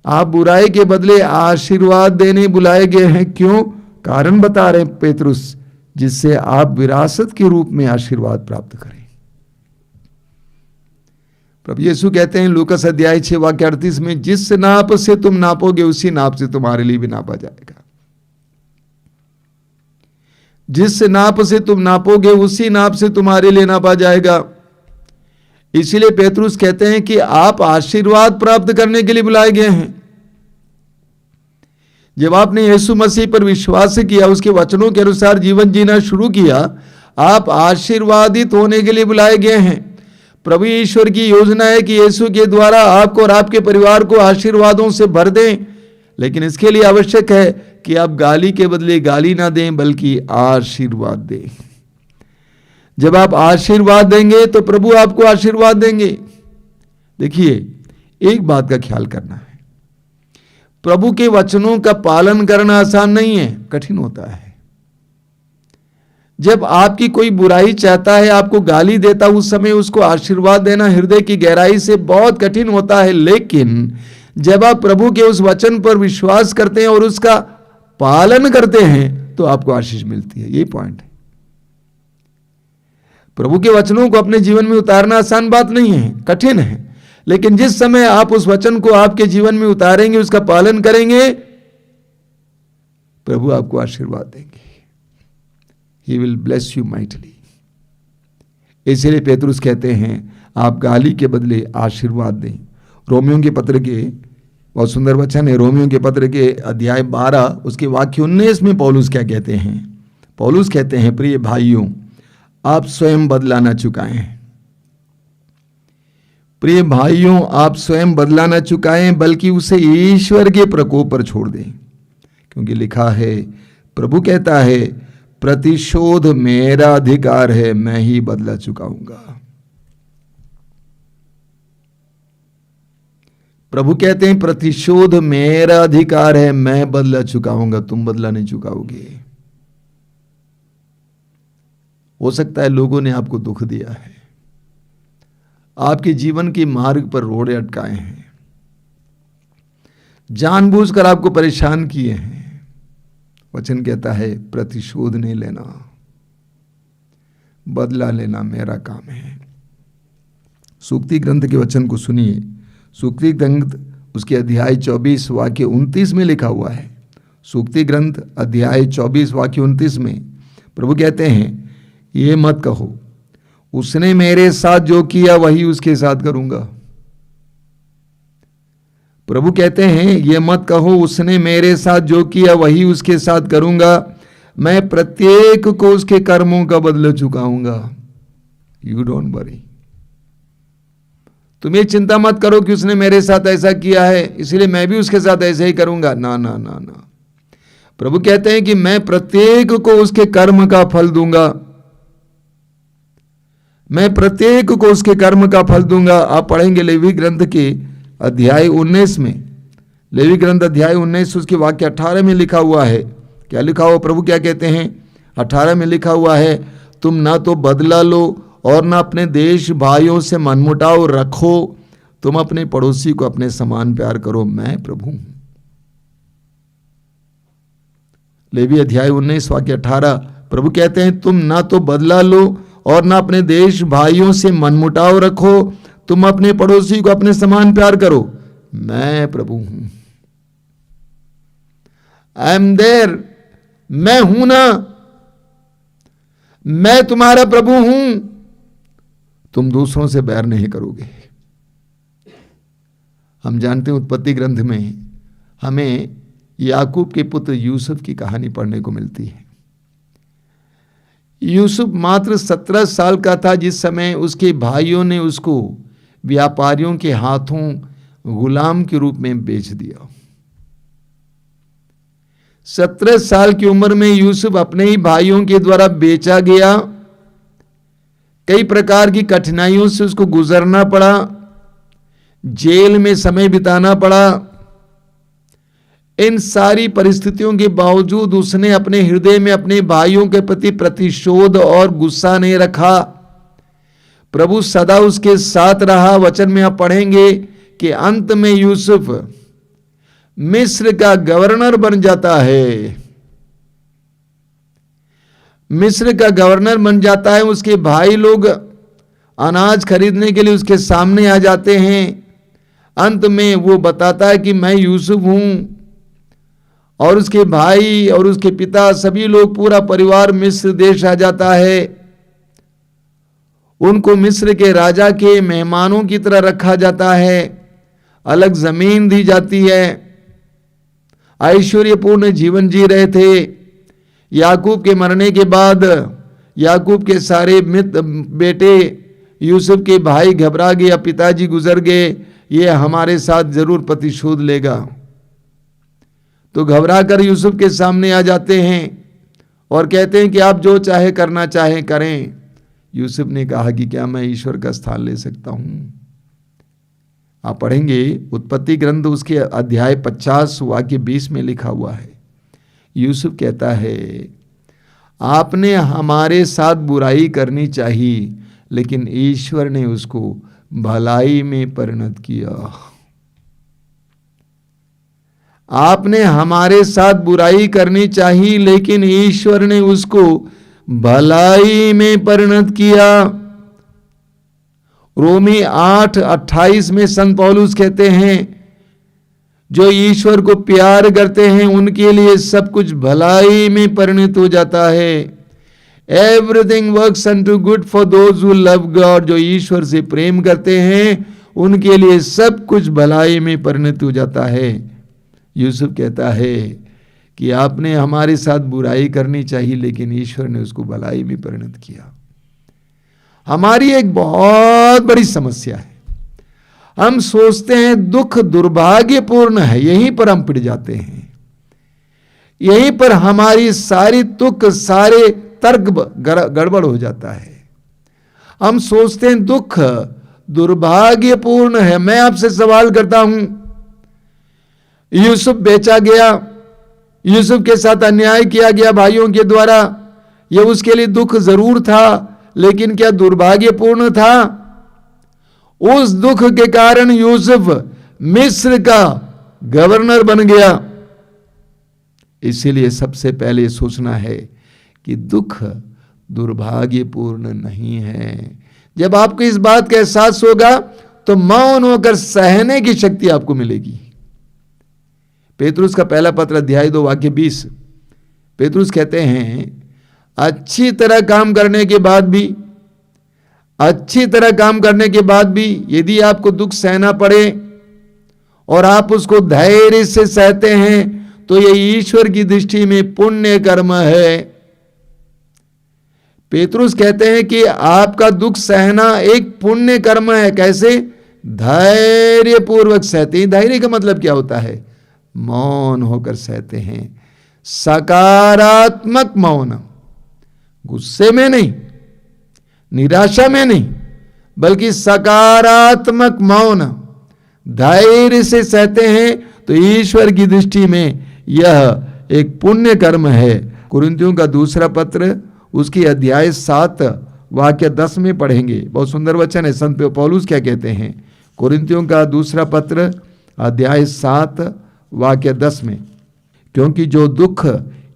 आप बुराई के बदले आशीर्वाद देने बुलाए गए हैं। क्यों? कारण बता रहे पेतरुस, जिससे आप विरासत के रूप में आशीर्वाद प्राप्त करें। प्रभु यीशु कहते हैं लूकास अध्याय 6 वाक्य 38 में, जिस नाप से तुम नापोगे उसी नाप से तुम्हारे लिए भी नापा जाएगा। जिस नाप से तुम नापोगे उसी नाप से तुम्हारे लिए नापा जाएगा। इसीलिए पेतरुस कहते हैं कि आप आशीर्वाद प्राप्त करने के लिए बुलाए गए हैं। जब आपने यीशु मसीह पर विश्वास किया, उसके वचनों के अनुसार जीवन जीना शुरू किया, आप आशीर्वादित होने के लिए बुलाए गए हैं। प्रभु ईश्वर की योजना है कि यीशु के द्वारा आपको और आपके परिवार को आशीर्वादों से भर दें, लेकिन इसके लिए आवश्यक है कि आप गाली के बदले गाली ना दें बल्कि आशीर्वाद दें। जब आप आशीर्वाद देंगे तो प्रभु आपको आशीर्वाद देंगे। देखिए, एक बात का ख्याल करना है, प्रभु के वचनों का पालन करना आसान नहीं है, कठिन होता है। जब आपकी कोई बुराई चाहता है, आपको गाली देता, उस समय उसको आशीर्वाद देना हृदय की गहराई से बहुत कठिन होता है। लेकिन जब आप प्रभु के उस वचन पर विश्वास करते हैं और उसका पालन करते हैं तो आपको आशीष मिलती है। यही पॉइंट है। प्रभु के वचनों को अपने जीवन में उतारना आसान बात नहीं है, कठिन है। लेकिन जिस समय आप उस वचन को आपके जीवन में उतारेंगे, उसका पालन करेंगे, प्रभु आपको आशीर्वाद देंगे। He will bless you mightily। इसलिए पेतरुस कहते हैं आप गाली के बदले आशीर्वाद दें। रोमियों के पत्र के बहुत सुंदर वचन है, रोमियों के पत्र के अध्याय 12 उसके वाक्य 19 में पौलुस क्या कहते हैं? पौलुस कहते हैं, प्रिय भाइयों, आप स्वयं बदला न चुकाएं। प्रिय भाइयों, आप स्वयं बदला न चुकाएं बल्कि उसे ईश्वर के प्रकोप पर छोड़ दें, क्योंकि लिखा है, प्रभु कहता है, प्रतिशोध मेरा अधिकार है, मैं ही बदला चुकाऊंगा। प्रभु कहते हैं प्रतिशोध मेरा अधिकार है, मैं बदला चुकाऊंगा, तुम बदला नहीं चुकाओगे। हो सकता है लोगों ने आपको दुख दिया है, आपके जीवन के मार्ग पर रोड़े अटकाए हैं, जानबूझकर आपको परेशान किए हैं। वचन कहता है प्रतिशोध नहीं लेना, बदला लेना मेरा काम है। सूक्ति ग्रंथ के वचन को सुनिए। सूक्ति ग्रंथ उसके अध्याय 24 वाक्य 29 में लिखा हुआ है। सूक्ति ग्रंथ अध्याय 24 वाक्य 29 में प्रभु कहते हैं, ये मत कहो उसने मेरे साथ जो किया वही उसके साथ करूंगा। प्रभु कहते हैं, ये मत कहो उसने मेरे साथ जो किया वही उसके साथ करूंगा, मैं प्रत्येक को उसके कर्मों का बदला चुकाऊंगा। यू डोंट वरी, तुम ये चिंता मत करो कि उसने मेरे साथ ऐसा किया है इसलिए मैं भी उसके साथ ऐसे ही करूंगा। ना ना ना ना, प्रभु कहते हैं कि मैं प्रत्येक को उसके कर्म का फल दूंगा, मैं प्रत्येक को उसके कर्म का फल दूंगा। आप पढ़ेंगे लेवी ग्रंथ के अध्याय 19 में, लेवी ग्रंथ अध्याय 19 उसके वाक्य 18 में लिखा हुआ है। क्या लिखा हुआ? प्रभु क्या कहते हैं? 18 में लिखा हुआ है, तुम ना तो बदला लो और ना अपने देश भाइयों से मनमुटाव रखो, तुम अपने पड़ोसी को अपने समान प्यार करो, मैं प्रभु हूं। लेवी अध्याय 19 वाक्य 18 प्रभु कहते हैं, तुम ना तो बदला लो और ना अपने देश भाइयों से मनमुटाव रखो, तुम अपने पड़ोसी को अपने समान प्यार करो, मैं प्रभु हूं। आई एम देयर, मैं हूं ना, मैं तुम्हारा प्रभु हूं। तुम दूसरों से बैर नहीं करोगे। हम जानते हैं उत्पत्ति ग्रंथ में हमें याकूब के पुत्र यूसुफ की कहानी पढ़ने को मिलती है। यूसुफ मात्र 17 साल का था जिस समय उसके भाइयों ने उसको व्यापारियों के हाथों गुलाम के रूप में बेच दिया। 17 साल की उम्र में यूसुफ अपने ही भाइयों के द्वारा बेचा गया। कई प्रकार की कठिनाइयों से उसको गुजरना पड़ा, जेल में समय बिताना पड़ा। इन सारी परिस्थितियों के बावजूद उसने अपने हृदय में अपने भाइयों के प्रति प्रतिशोध और गुस्सा नहीं रखा। प्रभु सदा उसके साथ रहा। वचन में आप पढ़ेंगे कि अंत में यूसुफ मिस्र का गवर्नर बन जाता है। मिस्र का गवर्नर बन जाता है। उसके भाई लोग अनाज खरीदने के लिए उसके सामने आ जाते हैं। अंत में वो बताता है कि मैं यूसुफ हूं, और उसके भाई और उसके पिता सभी लोग, पूरा परिवार मिस्र देश आ जाता है। उनको मिस्र के राजा के मेहमानों की तरह रखा जाता है। अलग जमीन दी जाती है। ऐश्वर्यपूर्ण जीवन जी रहे थे। याकूब के मरने के बाद याकूब के सारे मित्र बेटे यूसुफ के भाई घबरा गए, अब पिताजी गुजर गए, ये हमारे साथ जरूर प्रतिशोध लेगा। तो घबरा कर यूसुफ के सामने आ जाते हैं और कहते हैं कि आप जो चाहे करना चाहे करें। यूसुफ ने कहा कि क्या मैं ईश्वर का स्थान ले सकता हूं? आप पढ़ेंगे उत्पत्ति ग्रंथ उसके अध्याय 50 वाक्य 20 में लिखा हुआ है। यूसुफ कहता है, आपने हमारे साथ बुराई करनी चाहिए, लेकिन ईश्वर ने उसको भलाई में परिणत किया। आपने हमारे साथ बुराई करनी चाहिए, लेकिन ईश्वर ने उसको भलाई में परिणत किया। रोमी 8:28 में संत पौलुस कहते हैं, जो ईश्वर को प्यार करते हैं उनके लिए सब कुछ भलाई में परिणत हो जाता है। Everything works unto good for those who love God. जो ईश्वर से प्रेम करते हैं उनके लिए सब कुछ भलाई में परिणत हो जाता है। यूसुफ कहता है कि आपने हमारे साथ बुराई करनी चाहिए, लेकिन ईश्वर ने उसको भलाई में परिणत किया। हमारी एक बहुत बड़ी समस्या है, हम सोचते हैं दुख दुर्भाग्यपूर्ण है, यहीं पर हम पिट जाते हैं। यहीं पर हमारी सारी तुक, सारे तर्क गड़बड़ हो जाता है। हम सोचते हैं दुख दुर्भाग्यपूर्ण है। मैं आपसे सवाल करता हूं, यूसुफ बेचा गया, यूसुफ के साथ अन्याय किया गया भाइयों के द्वारा, यह उसके लिए दुख जरूर था, लेकिन क्या दुर्भाग्यपूर्ण था? उस दुख के कारण यूसुफ मिस्र का गवर्नर बन गया। इसीलिए सबसे पहले सोचना है कि दुख दुर्भाग्यपूर्ण नहीं है। जब आपको इस बात का एहसास होगा तो मौन होकर सहने की शक्ति आपको मिलेगी। पेतरुस का पहला पत्र अध्याय 2 वाक्य 20, पेतरुस कहते हैं, अच्छी तरह काम करने के बाद भी यदि आपको दुख सहना पड़े और आप उसको धैर्य से सहते हैं तो यह ईश्वर की दृष्टि में पुण्य कर्म है। पेतरुस कहते हैं कि आपका दुख सहना एक पुण्य कर्म है। कैसे? धैर्य पूर्वक सहते हैं। धैर्य का मतलब क्या होता है? मौन होकर सहते हैं। सकारात्मक मौन, गुस्से में नहीं, निराशा में नहीं, बल्कि सकारात्मक मौन, धैर्य से सहते हैं तो ईश्वर की दृष्टि में यह एक पुण्य कर्म है। कुरिन्थियों का दूसरा पत्र उसकी अध्याय 7 वाक्य 10 में पढ़ेंगे। बहुत सुंदर वचन है। संत पौलुस क्या कहते हैं? कुरिन्थियों का दूसरा पत्र अध्याय 7 वाक्य 10 में, क्योंकि जो दुख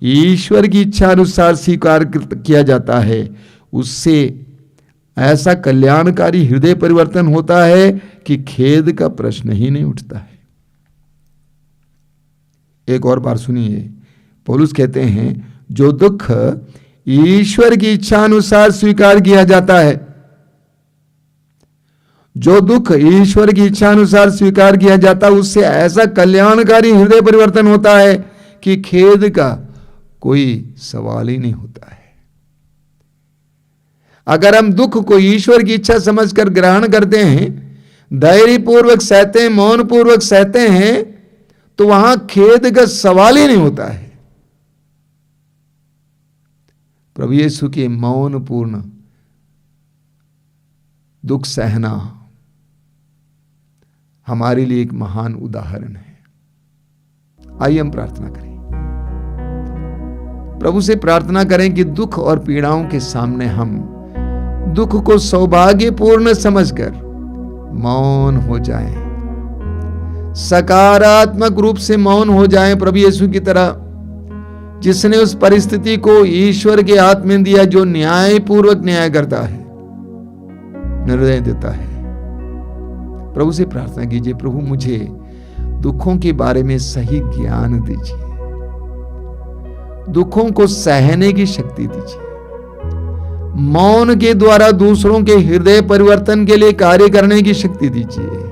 ईश्वर की इच्छा अनुसार स्वीकार किया जाता है उससे ऐसा कल्याणकारी हृदय परिवर्तन होता है कि खेद का प्रश्न ही नहीं उठता है। एक और बार सुनिए, पौलुस कहते हैं जो दुख ईश्वर की इच्छा अनुसार स्वीकार किया जाता है, जो दुख ईश्वर की इच्छा अनुसार स्वीकार किया जाता है उससे ऐसा कल्याणकारी हृदय परिवर्तन होता है कि खेद का कोई सवाल ही नहीं होता है। अगर हम दुख को ईश्वर की इच्छा समझकर ग्रहण करते हैं, धैर्य पूर्वक सहते हैं, मौन पूर्वक सहते हैं, तो वहां खेद का सवाल ही नहीं होता है। प्रभु यीशु के मौन पूर्ण दुख सहना हमारे लिए एक महान उदाहरण है। आइए हम प्रार्थना करें। प्रभु से प्रार्थना करें कि दुख और पीड़ाओं के सामने हम दुख को सौभाग्यपूर्ण समझकर मौन हो जाएं, सकारात्मक रूप से मौन हो जाएं, प्रभु यीशु की तरह, जिसने उस परिस्थिति को ईश्वर के हाथ में दिया, जो न्यायपूर्वक न्याय करता है, निर्णय देता है। प्रभु से प्रार्थना कीजिए, प्रभु मुझे दुखों के बारे में सही ज्ञान दीजिए, दुखों को सहने की शक्ति दीजिए, मौन के द्वारा दूसरों के हृदय परिवर्तन के लिए कार्य करने की शक्ति दीजिए।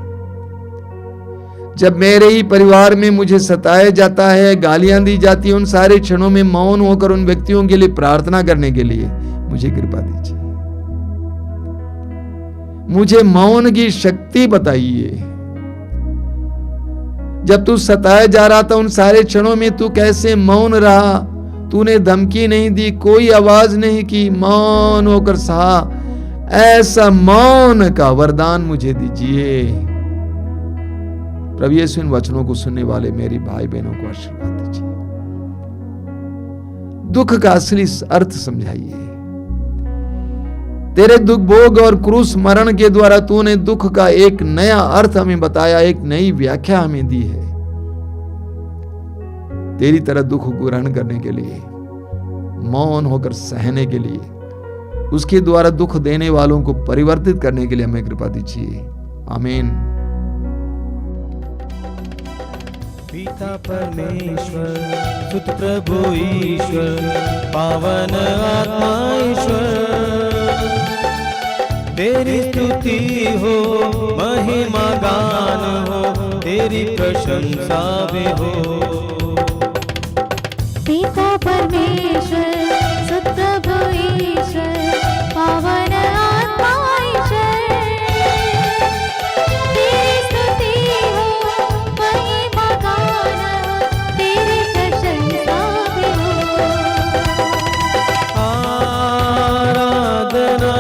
जब मेरे ही परिवार में मुझे सताया जाता है, गालियां दी जाती हैं, उन सारे क्षणों में मौन होकर उन व्यक्तियों के लिए प्रार्थना करने के लिए मुझे कृपा दीजिए। मुझे मौन की शक्ति बताइए। जब तू सताया जा रहा था, उन सारे क्षणों में तू कैसे मौन रहा? तूने धमकी नहीं दी, कोई आवाज नहीं की, मौन होकर सहा। ऐसा मौन का वरदान मुझे दीजिए। प्रभु यीशु इन वचनों को सुनने वाले मेरी भाई बहनों को आशीर्वाद दीजिए। दुख का असली अर्थ समझाइए। तेरे दुख भोग और क्रूस मरण के द्वारा तूने दुख का एक नया अर्थ हमें बताया, एक नई व्याख्या हमें दी है। तेरी तरह दुख को ग्रहण करने के लिए, मौन होकर सहने के लिए, उसके द्वारा दुख देने वालों को परिवर्तित करने के लिए हमें कृपा दीजिए। आमीन। पिता परमेश्वर, सुत प्रभु ईश्वर, पावन आत्मा ईश्वर, तेरी स्तुति हो, महिमा गान हो, तेरी प्रशंसा भी हो। पिता परमेश्वर, सुत प्रभु ईश्वर, पावन आत्मा ईश्वर, तेरी स्तुति हो, महिमा गान हो, तेरी प्रशंसा भी हो। आराधना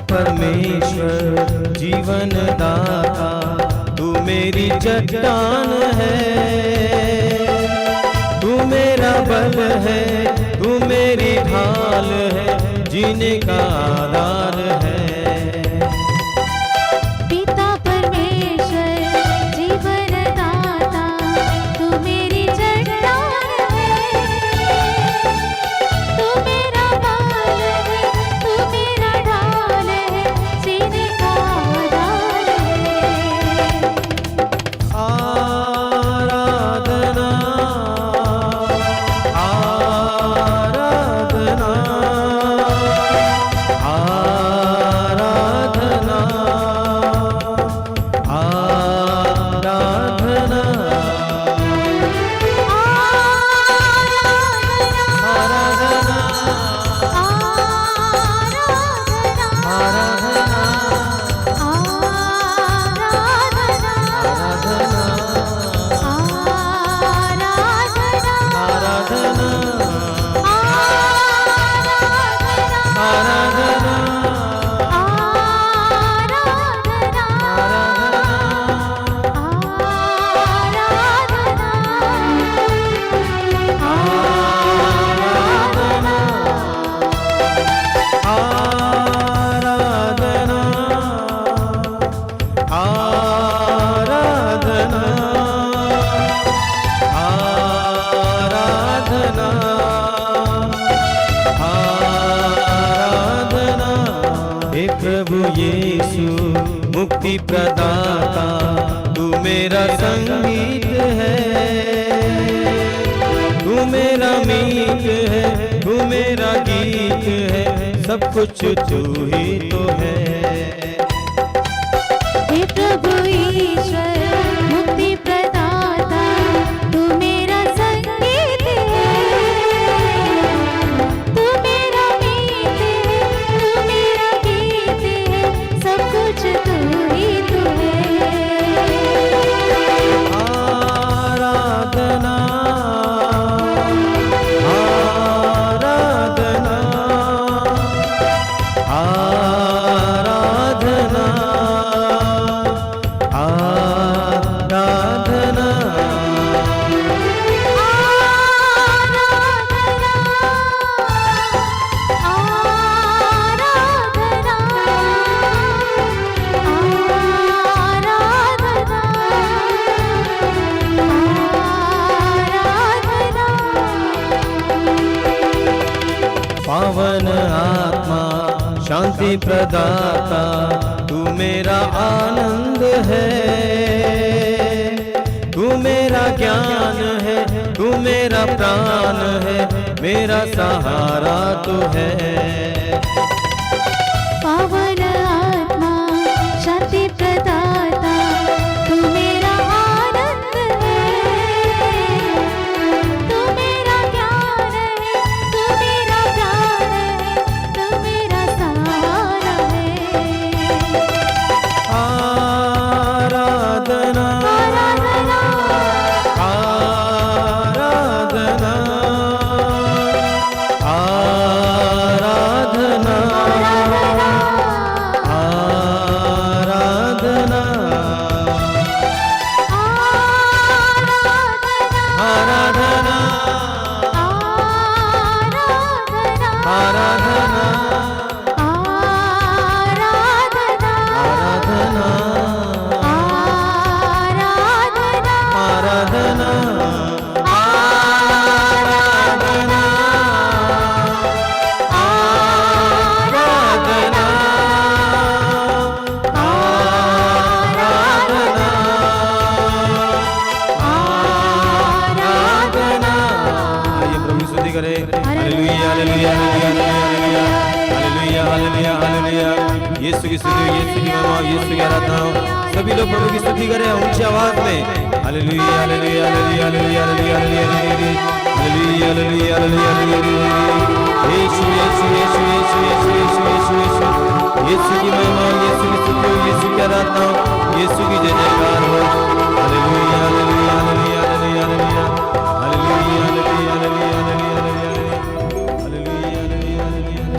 परमेश्वर, जीवन दाता, तू मेरी चट्टान है, तू मेरा बल है, तू मेरी ढाल है, जीने का आधार है। पिता परमेश्वर, जीवन दाता, तू मेरी चट्टान है, तू मेरा बल है, तू मेरा ढाल है, जीने का आधार है। आराधना आराधना आराधना आराधना प्रभु यीशु मुक्ति प्रदाता, तू मेरा संगीत है, तू मेरा मीत है, तू मेरा गीत है, सब कुछ तू ही तो है। हे प्रभु ईश्वर, पावन आत्मा शांति प्रदाता तू मेरा आनंद है, तू मेरा ज्ञान है, तू मेरा प्राण है, मेरा सहारा तू है। पावन आत्मा शांति प्रदाता तू मेरा आनंद है, तू मेरा ज्ञान है, तू मेरा प्राण है, तू मेरा सहारा है। आराधना आराधना आराधना आराधना आराधना आराधना आराधना आराधना आइए प्रभु की स्तुति करें। Hallelujah hallelujah hallelujah hallelujah hallelujah hallelujah. Yeshu की स्तुति, यीशु की महिमा, यीशु की आराधना हो। सभी लोग प्रभु की स्तुति करें ऊंची आवाज में। Hallelujah hallelujah hallelujah hallelujah hallelujah hallelujah hallelujah hallelujah. Yeshu Yeshu Yeshu Yeshu Yeshu Yeshu Yeshu Yeshu. Yeshu की महिमा, यीशु की स्तुति, यीशु की आराधना हो, यीशु की जय जयकार हो। Hallelujah hallelujah hallelujah hallelujah hallelujah hallelujah hallelujah hallelujah hallelujah hallelujah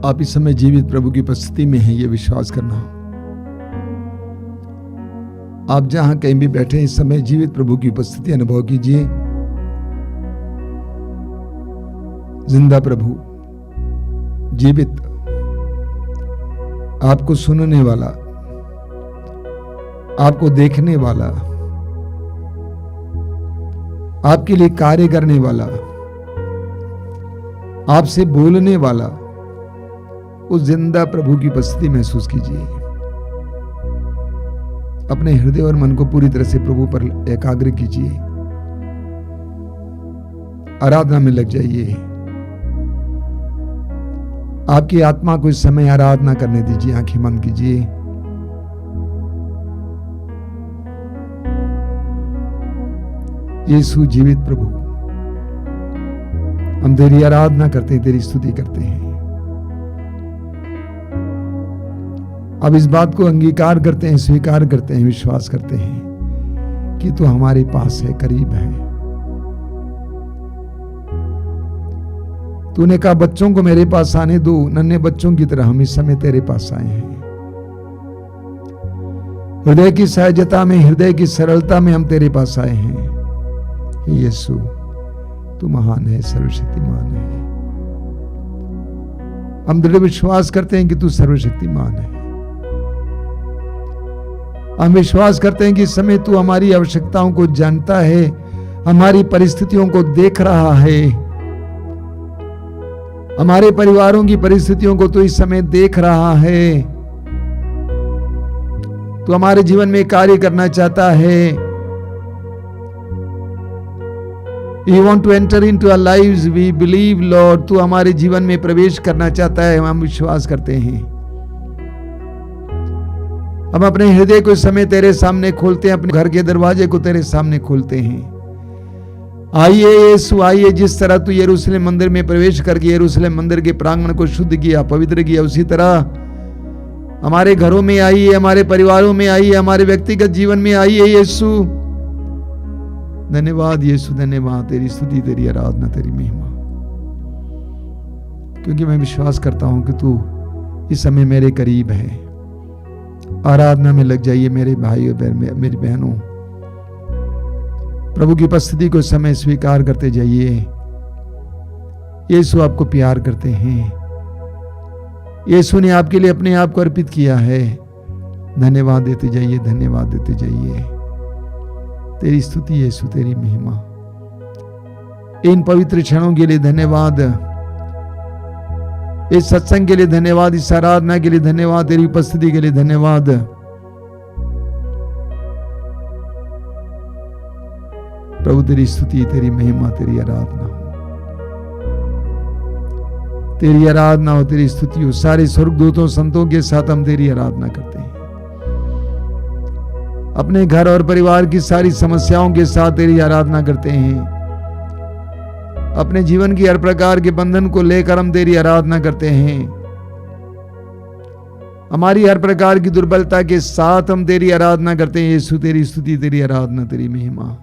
आप इस समय जीवित प्रभु की उपस्थिति में हैं, ये विश्वास करना। आप जहां कहीं भी बैठे हैं, इस समय जीवित प्रभु की उपस्थिति अनुभव कीजिए। जिंदा प्रभु, जीवित, आपको सुनने वाला, आपको देखने वाला, आपके लिए कार्य करने वाला, आपसे बोलने वाला, उस जिंदा प्रभु की उपस्थिति महसूस कीजिए। अपने हृदय और मन को पूरी तरह से प्रभु पर एकाग्र कीजिए। आराधना में लग जाइए। आपकी आत्मा को इस समय आराधना करने दीजिए। आंखें बंद कीजिए। यीशु जीवित प्रभु, हम तेरी आराधना करते हैं, तेरी स्तुति करते हैं। अब इस बात को अंगीकार करते हैं, स्वीकार करते हैं, विश्वास करते हैं कि तू हमारे पास है, करीब है। तूने कहा बच्चों को मेरे पास आने दो, नन्हे बच्चों की तरह हम इस समय तेरे पास आए हैं। हृदय की सहजता में, हृदय की सरलता में हम तेरे पास आए हैं। हे यीशु, तू महान है, सर्वशक्तिमान है। हम दृढ़ विश्वास करते हैं कि तू सर्वशक्तिमान है। हम विश्वास करते हैं कि इस समय तू हमारी आवश्यकताओं को जानता है, हमारी परिस्थितियों को देख रहा है, हमारे परिवारों की परिस्थितियों को तू इस समय देख रहा है। तू हमारे जीवन में कार्य करना चाहता है। You want to enter into our lives, we believe, Lord. तू हमारे जीवन में प्रवेश करना चाहता है, हम विश्वास करते हैं। हम अपने हृदय को इस समय तेरे सामने खोलते हैं, अपने घर के दरवाजे को तेरे सामने खोलते हैं। आइए यीशु, आइए। जिस तरह तू यरूशलेम मंदिर में प्रवेश करके यरूशलेम मंदिर के प्रांगण को शुद्ध किया, पवित्र किया, उसी तरह हमारे घरों में आइए, हमारे परिवारों में आइए, हमारे व्यक्तिगत जीवन में आइए यीशु। धन्यवाद यीशु, धन्यवाद। तेरी स्तुति, तेरी आराधना, तेरी महिमा, क्योंकि मैं विश्वास करता हूं कि तू इस समय मेरे करीब है। आराधना में लग जाइए मेरे भाई और मेरी बहनों। प्रभु की उपस्थिति को समय स्वीकार करते जाइए। यीशु आपको प्यार करते हैं। यीशु ने आपके लिए अपने आप को अर्पित किया है। धन्यवाद देते जाइए, धन्यवाद देते जाइए। तेरी स्तुति यीशु, तेरी महिमा। इन पवित्र क्षणों के लिए धन्यवाद, इस सत्संग के लिए धन्यवाद, इस आराधना के लिए धन्यवाद, तेरी उपस्थिति के लिए धन्यवाद। प्रभु तेरी स्तुति, तेरी महिमा, तेरी आराधना हो, तेरी आराधना हो, तेरी स्तुति हो। सारे स्वर्गदूतों संतों के साथ हम तेरी आराधना करते हैं। अपने घर और परिवार की सारी समस्याओं के साथ तेरी आराधना करते हैं। अपने जीवन की हर प्रकार के बंधन को लेकर हम तेरी आराधना करते हैं। हमारी हर प्रकार की दुर्बलता के साथ हम तेरी आराधना करते हैं। यीशु तेरी स्तुति, तेरी आराधना, तेरी महिमा।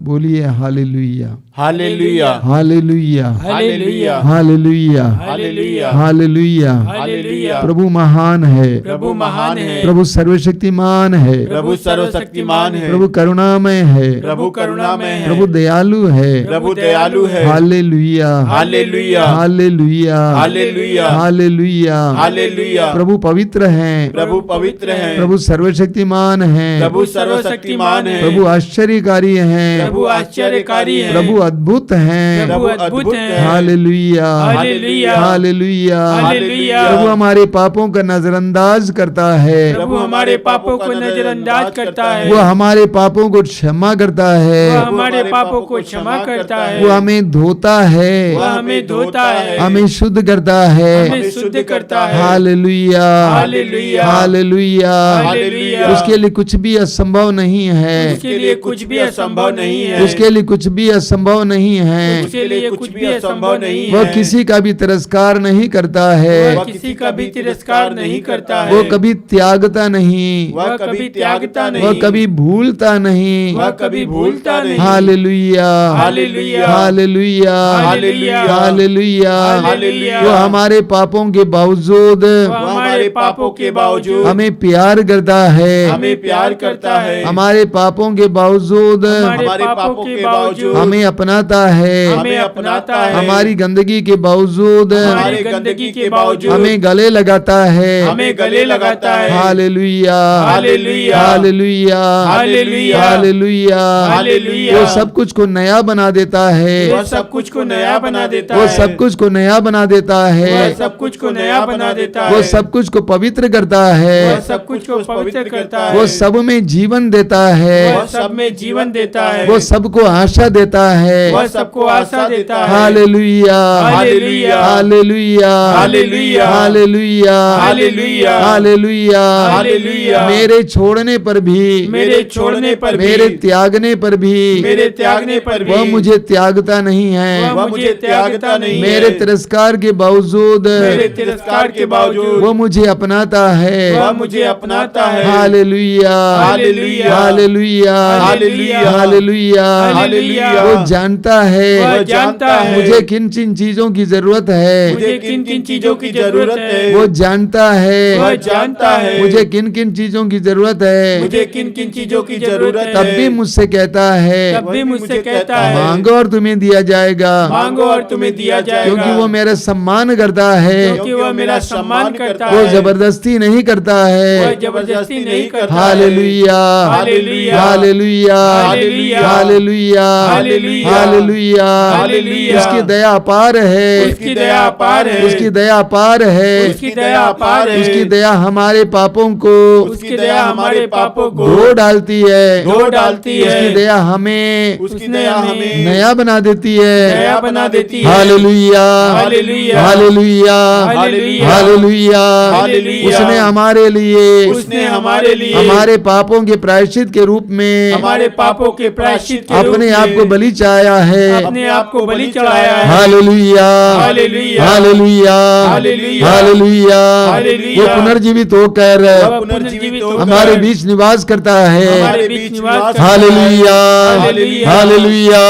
बोलिए hallelujah, hallelujah, hallelujah, hallelujah, hallelujah, hallelujah, hallelujah. Hallelujah. प्रभु महान है, प्रभु महान है, प्रभु सर्वशक्तिमान है, प्रभु सर्वशक्तिमान है, प्रभु करुणामय है, प्रभु करुणामय है, प्रभु दयालु है। प्रभु दयालु है। Hallelujah, hallelujah, hallelujah, hallelujah, hallelujah. Hallelujah. प्रभु पवित्र हैं, प्रभु पवित्र है, प्रभु सर्वशक्तिमान हैं, प्रभु सर्वशक्तिमान है, प्रभु आश्चर्यकारी हैं, प्रभु आश्चर्यकारी है, प्रभु अद्भुत हैं। प्रभु अद्भुत है। Hallelujah, hallelujah, hallelujah. हालेलुया। प्रभु हमारे पापों का नजरअंदाज करता है, प्रभु हमारे पापों को नजरअंदाज करता है, वो हमारे पापों को क्षमा करता वह है, हमारे पापों को क्षमा करता है, वो हमें धोता है, वह हमें धोता है, हमें शुद्ध करता है। हमें शुद्ध करता है। Hallelujah, hallelujah, hallelujah. हालेलुया। उसके लिए कुछ भी असंभव नहीं है, उसके लिए कुछ भी असंभव नहीं है, उसके लिए कुछ भी असंभव नहीं है। उसके लिए कुछ भी असंभव नहीं है, वो किसी का भी तिरस्कार नहीं करता है, वह किसी का भी तिरस्कार नहीं करता है, वो कभी त्यागता नहीं, वह कभी त्यागता नहीं, वो कभी भूलता नहीं। वह कभी भूलता नहीं। Hallelujah, hallelujah, hallelujah, hallelujah, hallelujah. Hallelujah. वो हमारे पापों के बावजूद वह हमारे पापों के बावजूद हमें प्यार करता है, हमें प्यार करता है, हमारे पापों के बावजूद हमारे पापों के बावजूद हमें अपनाता है, हमें अपनाता है, हमारी गंदगी के बावजूद हमारी गंदगी के बावजूद हमें गले लगाता है। हमें गले लगाता है। Hallelujah, hallelujah, hallelujah, hallelujah, hallelujah. Hallelujah. वो सब कुछ को नया बना देता है, वह सब कुछ को नया बना देता वो है, सब कुछ को नया बना देता वह है, सब कुछ को नया बना देता है, वो सब कुछ को पवित्र करता वह है, सब कुछ को पवित्र करता है, वो सब में जीवन देता वह है, सब में जीवन देता है, वो सबको आशा देता है। वह सबको आशा देता है। Hallelujah, hallelujah, hallelujah, hallelujah, hallelujah, hallelujah, hallelujah. Hallelujah. मेरे छोड़ने पर भी, मेरे छोड़ने पर भी, मेरे त्यागने पर भी, मेरे त्यागने पर भी, वह मुझे त्यागता नहीं है। वह मुझे त्यागता नहीं मेरे है, तिरस्कार के बावजूद मेरे तिरस्कार के बावजूद वो मुझे अपनाता है। वह मुझे अपनाता है। Hallelujah, hallelujah, hallelujah, hallelujah, hallelujah. Hallelujah. वो जानता है वह जानता है मुझे किन किन चीजों की जरूरत है, मुझे किन किन चीजों की जरूरत है, वो जानता है वह जानता है मुझे किन किन चीजों की जरूरत है। मुझे किन किन चीजों की जरूरत है, तब भी मुझसे कहता है तब भी मुझसे कहता है, मांगो और तुम्हें दिया जाएगा, मांगो और तुम्हें दिया जाएगा, क्योंकि वो मेरा सम्मान करता है, क्योंकि वह मेरा सम्मान करता वो है, जबरदस्ती नहीं करता वह है। जबरदस्ती नहीं करता है। Hallelujah, hallelujah, hallelujah, hallelujah, hallelujah, hallelujah, hallelujah. Hallelujah. उसकी दया अपार है, उसकी दया अपार है, उसकी दया अपार है, उसकी दया अपार है, उसकी दया हमारे पापों को उसकी दया हमारे पापों को धो डालती है, धो डालती है, उसकी दया हमें उसकी दया हमें नया बना देती है। नया बना देती है। Hallelujah, hallelujah, hallelujah, hallelujah, hallelujah. Hallelujah. उसने हमारे लिए उसने हमारे लिए हमारे पापों के प्रायश्चित के रूप में हमारे पापों के प्रायश्चित के रूप अपने में आप को बलि चढ़ाया है। अपने आप को बलि चढ़ाया है। Hallelujah, hallelujah, hallelujah, hallelujah, hallelujah. Hallelujah. वो पुनर्जीवित होकर वह पुनर्जीवित होकर हमारे बीच निवास करता है। हमारे बीच निवास करता है। Hallelujah, hallelujah, hallelujah,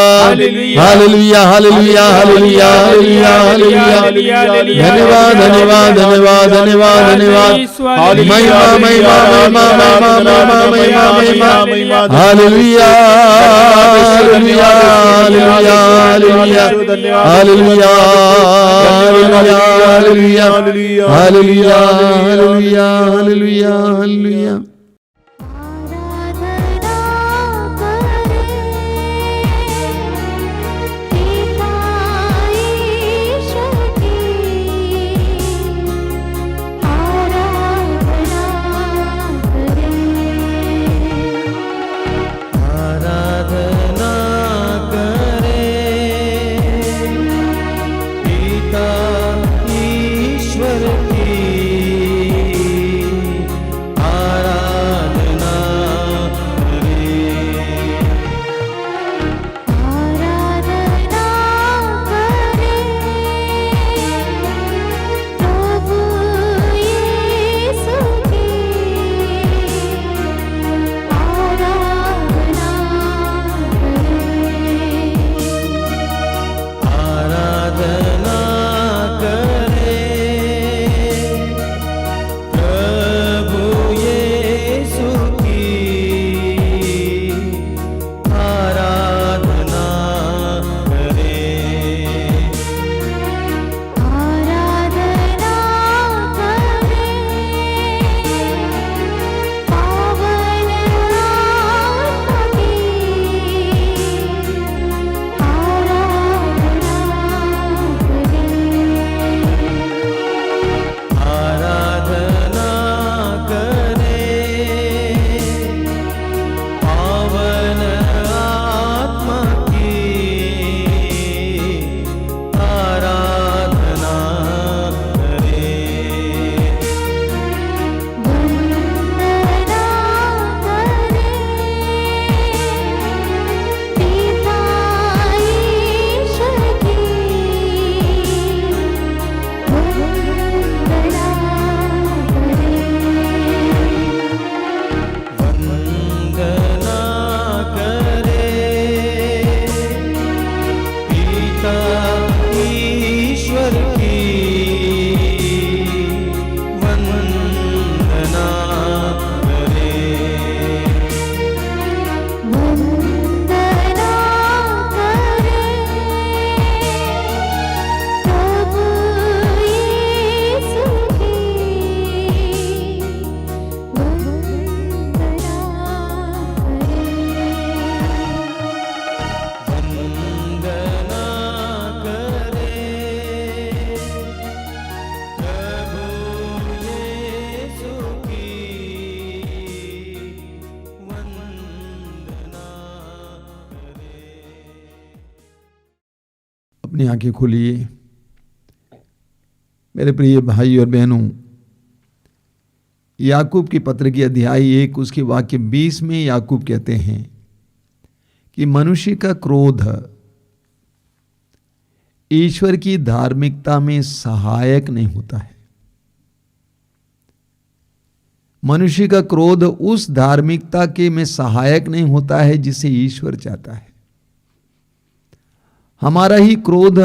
hallelujah, hallelujah, hallelujah, hallelujah, hallelujah, hallelujah. Hallelujah, धन्यवाद, धन्यवाद, धन्यवाद, धन्यवाद, धन्यवाद धन्यवाद महिमा महिमा महिमा महिमा महिमा महिमा महिमा hallelujah hallelujah hallelujah hallelujah hallelujah hallelujah hallelujah hallelujah hallelujah hallelujah. अपनी आंखें खोलिए। मेरे प्रिय भाई और बहनों, याकूब की पत्र की अध्याय 1 उसके वाक्य 20 में याकूब कहते हैं कि मनुष्य का क्रोध ईश्वर की धार्मिकता में सहायक नहीं होता है। मनुष्य का क्रोध उस धार्मिकता के में सहायक नहीं होता है जिसे ईश्वर चाहता है। हमारा ही क्रोध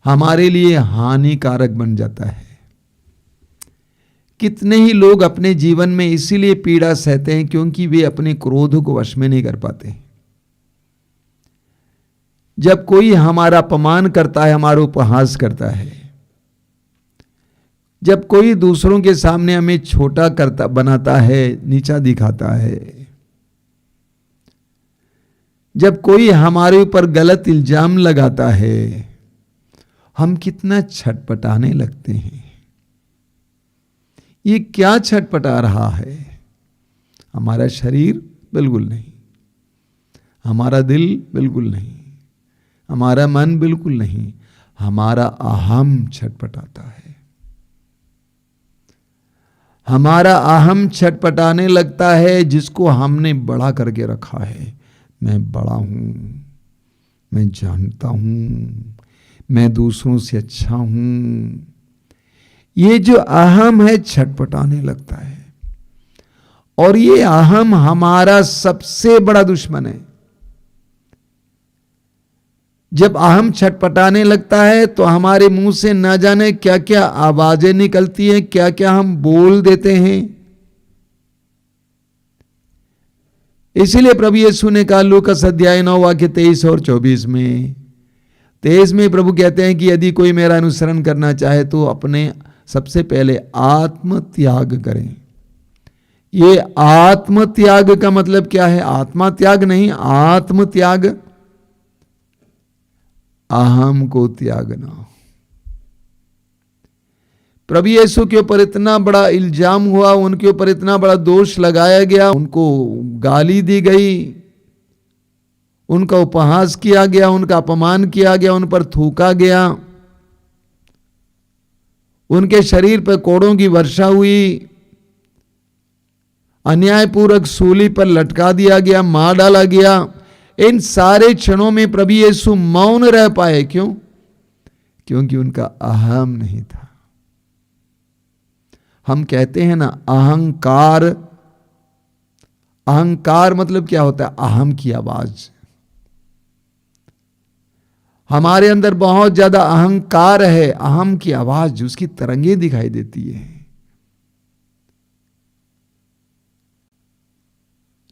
हमारे लिए हानिकारक बन जाता है। कितने ही लोग अपने जीवन में इसीलिए पीड़ा सहते हैं क्योंकि वे अपने क्रोध को वश में नहीं कर पाते। जब कोई हमारा अपमान करता है, हमारा उपहास करता है, जब कोई दूसरों के सामने हमें छोटा करता बनाता है, नीचा दिखाता है, जब कोई हमारे ऊपर गलत इल्जाम लगाता है, हम कितना छटपटाने लगते हैं। ये क्या छटपटा रहा है? हमारा शरीर बिल्कुल नहीं, हमारा दिल बिल्कुल नहीं, हमारा मन बिल्कुल नहीं, हमारा अहम छटपटाता है। हमारा अहम छटपटाने लगता है जिसको हमने बड़ा करके रखा है। मैं बड़ा हूं, मैं जानता हूं, मैं दूसरों से अच्छा हूं। ये जो अहम है छटपटाने लगता है, और ये अहम हमारा सबसे बड़ा दुश्मन है। जब अहम छटपटाने लगता है तो हमारे मुंह से न जाने क्या क्या आवाजें निकलती हैं, क्या क्या हम बोल देते हैं। इसीलिए प्रभु यीशु ने कहा लूकास अध्याय 9 वाक्य 23 और 24 में, 23 में प्रभु कहते हैं कि यदि कोई मेरा अनुसरण करना चाहे तो अपने सबसे पहले आत्म त्याग करें। ये आत्म त्याग का मतलब क्या है? आत्मा त्याग नहीं, आत्म त्याग, अहम को त्यागना। प्रभु यीशु के ऊपर इतना बड़ा इल्जाम हुआ, उनके ऊपर इतना बड़ा दोष लगाया गया, उनको गाली दी गई, उनका उपहास किया गया, उनका अपमान किया गया, उन पर थूका गया, उनके शरीर पर कोड़ों की वर्षा हुई, अन्यायपूर्वक सूली पर लटका दिया गया, मार डाला गया। इन सारे क्षणों में प्रभु यीशु मौन रह पाए। क्यों? क्योंकि उनका अहम नहीं था। हम कहते हैं ना अहंकार, अहंकार मतलब क्या होता है? अहम की आवाज। हमारे अंदर बहुत ज्यादा अहंकार है, अहम की आवाज, उसकी तरंगे दिखाई देती है।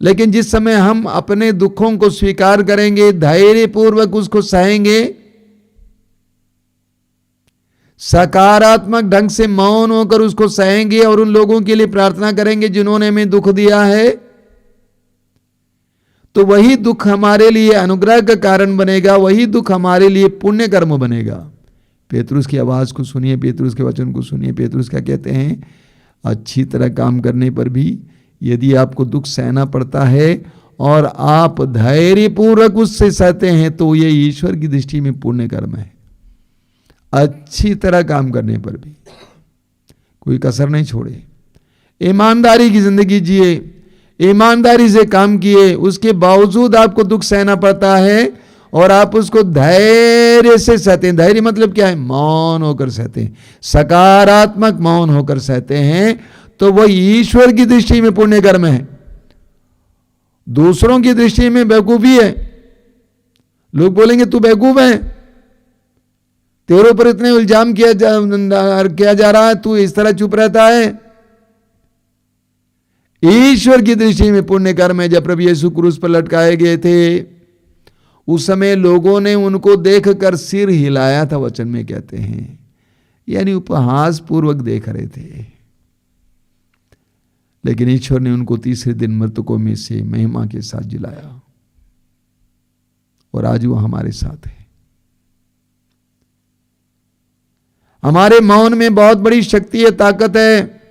लेकिन जिस समय हम अपने दुखों को स्वीकार करेंगे, धैर्यपूर्वक उसको सहेंगे, सकारात्मक ढंग से मौन होकर उसको सहेंगे और उन लोगों के लिए प्रार्थना करेंगे जिन्होंने हमें दुख दिया है, तो वही दुख हमारे लिए अनुग्रह का कारण बनेगा, वही दुख हमारे लिए पुण्य कर्म बनेगा। पेतरुस की आवाज को सुनिए, पेतरुस के वचन को सुनिए। पेतरुस क्या कहते हैं? अच्छी तरह काम करने पर भी यदि आपको दुख सहना पड़ता है और आप धैर्यपूर्वक उससे सहते हैं तो ये ईश्वर की दृष्टि में पुण्य कर्म है। अच्छी तरह काम करने पर भी कोई कसर नहीं छोड़े, ईमानदारी की जिंदगी जिए, ईमानदारी से काम किए, उसके बावजूद आपको दुख सहना पड़ता है और आप उसको धैर्य से सहते हैं। धैर्य मतलब क्या है? मौन होकर सहते हैं, सकारात्मक मौन होकर सहते हैं, तो वह ईश्वर की दृष्टि में पुण्य कर्म है। दूसरों की दृष्टि में बेवकूफी है। लोग बोलेंगे तू बेवकूफ है, तेरे ऊपर इतने इल्जाम किया जा रहा है, तू इस तरह चुप रहता है। ईश्वर की दृष्टि में पुण्य कर्म है। जब प्रभु यीशु क्रूस पर लटकाए गए थे, उस समय लोगों ने उनको देखकर सिर हिलाया था, वचन में कहते हैं, यानी उपहास पूर्वक देख रहे थे। लेकिन ईश्वर ने उनको तीसरे दिन मृतकों में से महिमा के साथ जिलाया और आज वो हमारे साथ है। हमारे मौन में बहुत बड़ी शक्ति है, ताकत है।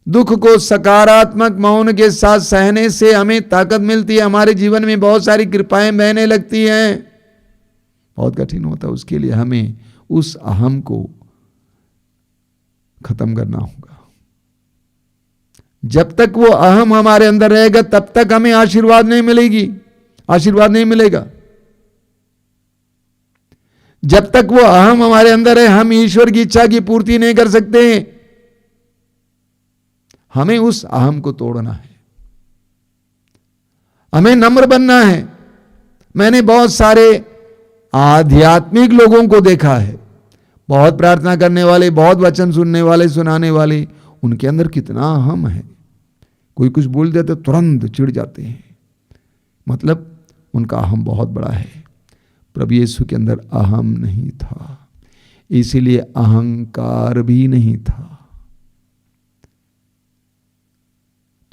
दुख को सकारात्मक मौन के साथ सहने से हमें ताकत मिलती है, हमारे जीवन में बहुत सारी कृपाएं बहने लगती हैं। बहुत कठिन होता है, उसके लिए हमें उस अहम को खत्म करना होगा। जब तक वो अहम हमारे अंदर रहेगा तब तक हमें आशीर्वाद नहीं मिलेगी, आशीर्वाद नहीं मिलेगा। जब तक वो अहम हमारे अंदर है, हम ईश्वर की इच्छा की पूर्ति नहीं कर सकते। हमें उस अहम को तोड़ना है, हमें नम्र बनना है। मैंने बहुत सारे आध्यात्मिक लोगों को देखा है, बहुत प्रार्थना करने वाले, बहुत वचन सुनने वाले, सुनाने वाले, उनके अंदर कितना अहम है। कोई कुछ बोल देते तुरंत चिढ़ जाते हैं, मतलब उनका अहम बहुत बड़ा है। प्रभु यीशु के अंदर अहम नहीं था, इसीलिए अहंकार भी नहीं था।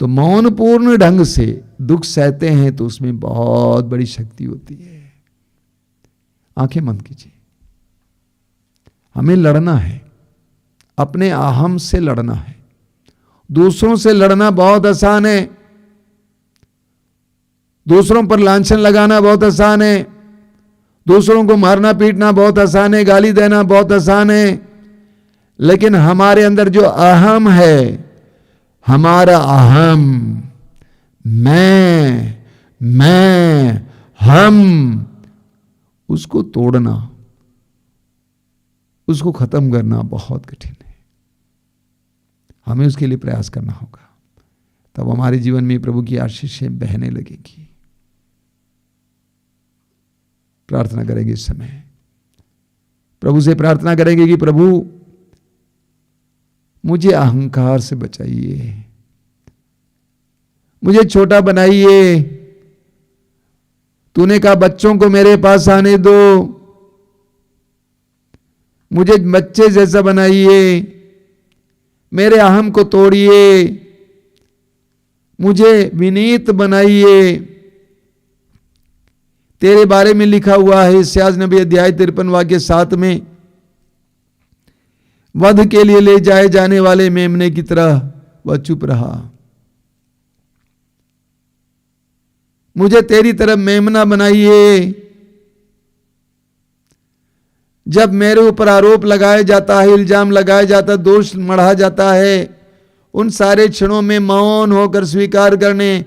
तो मौनपूर्ण ढंग से दुख सहते हैं तो उसमें बहुत बड़ी शक्ति होती है। आंखें बंद कीजिए। हमें लड़ना है, अपने अहम से लड़ना है। दूसरों से लड़ना बहुत आसान है, दूसरों पर लांछन लगाना बहुत आसान है, दूसरों को मारना पीटना बहुत आसान है, गाली देना बहुत आसान है। लेकिन हमारे अंदर जो अहम है, हमारा अहम, मैं, हम, उसको तोड़ना, उसको खत्म करना बहुत कठिन है। हमें उसके लिए प्रयास करना होगा, तब हमारे जीवन में प्रभु की आशीषें बहने लगेगी। प्रार्थना करेंगे इस समय। प्रभु से प्रार्थना करेंगे कि प्रभु मुझे अहंकार से बचाइए, मुझे छोटा बनाइए। तूने कहा बच्चों को मेरे पास आने दो, मुझे बच्चे जैसा बनाइए, मेरे अहम को तोड़िए, मुझे विनीत बनाइए। तेरे बारे में लिखा हुआ है इस्यास नबी अध्याय 53 वाक्य 7 में, वध के लिए ले जाए जाने वाले मेमने की तरह वह चुप रहा। मुझे तेरी तरफ मेमना बनाइए। जब मेरे ऊपर आरोप लगाया जाता है, इल्जाम लगाया जाता है, दोष मढ़ा जाता है, उन सारे क्षणों में मौन होकर स्वीकार करने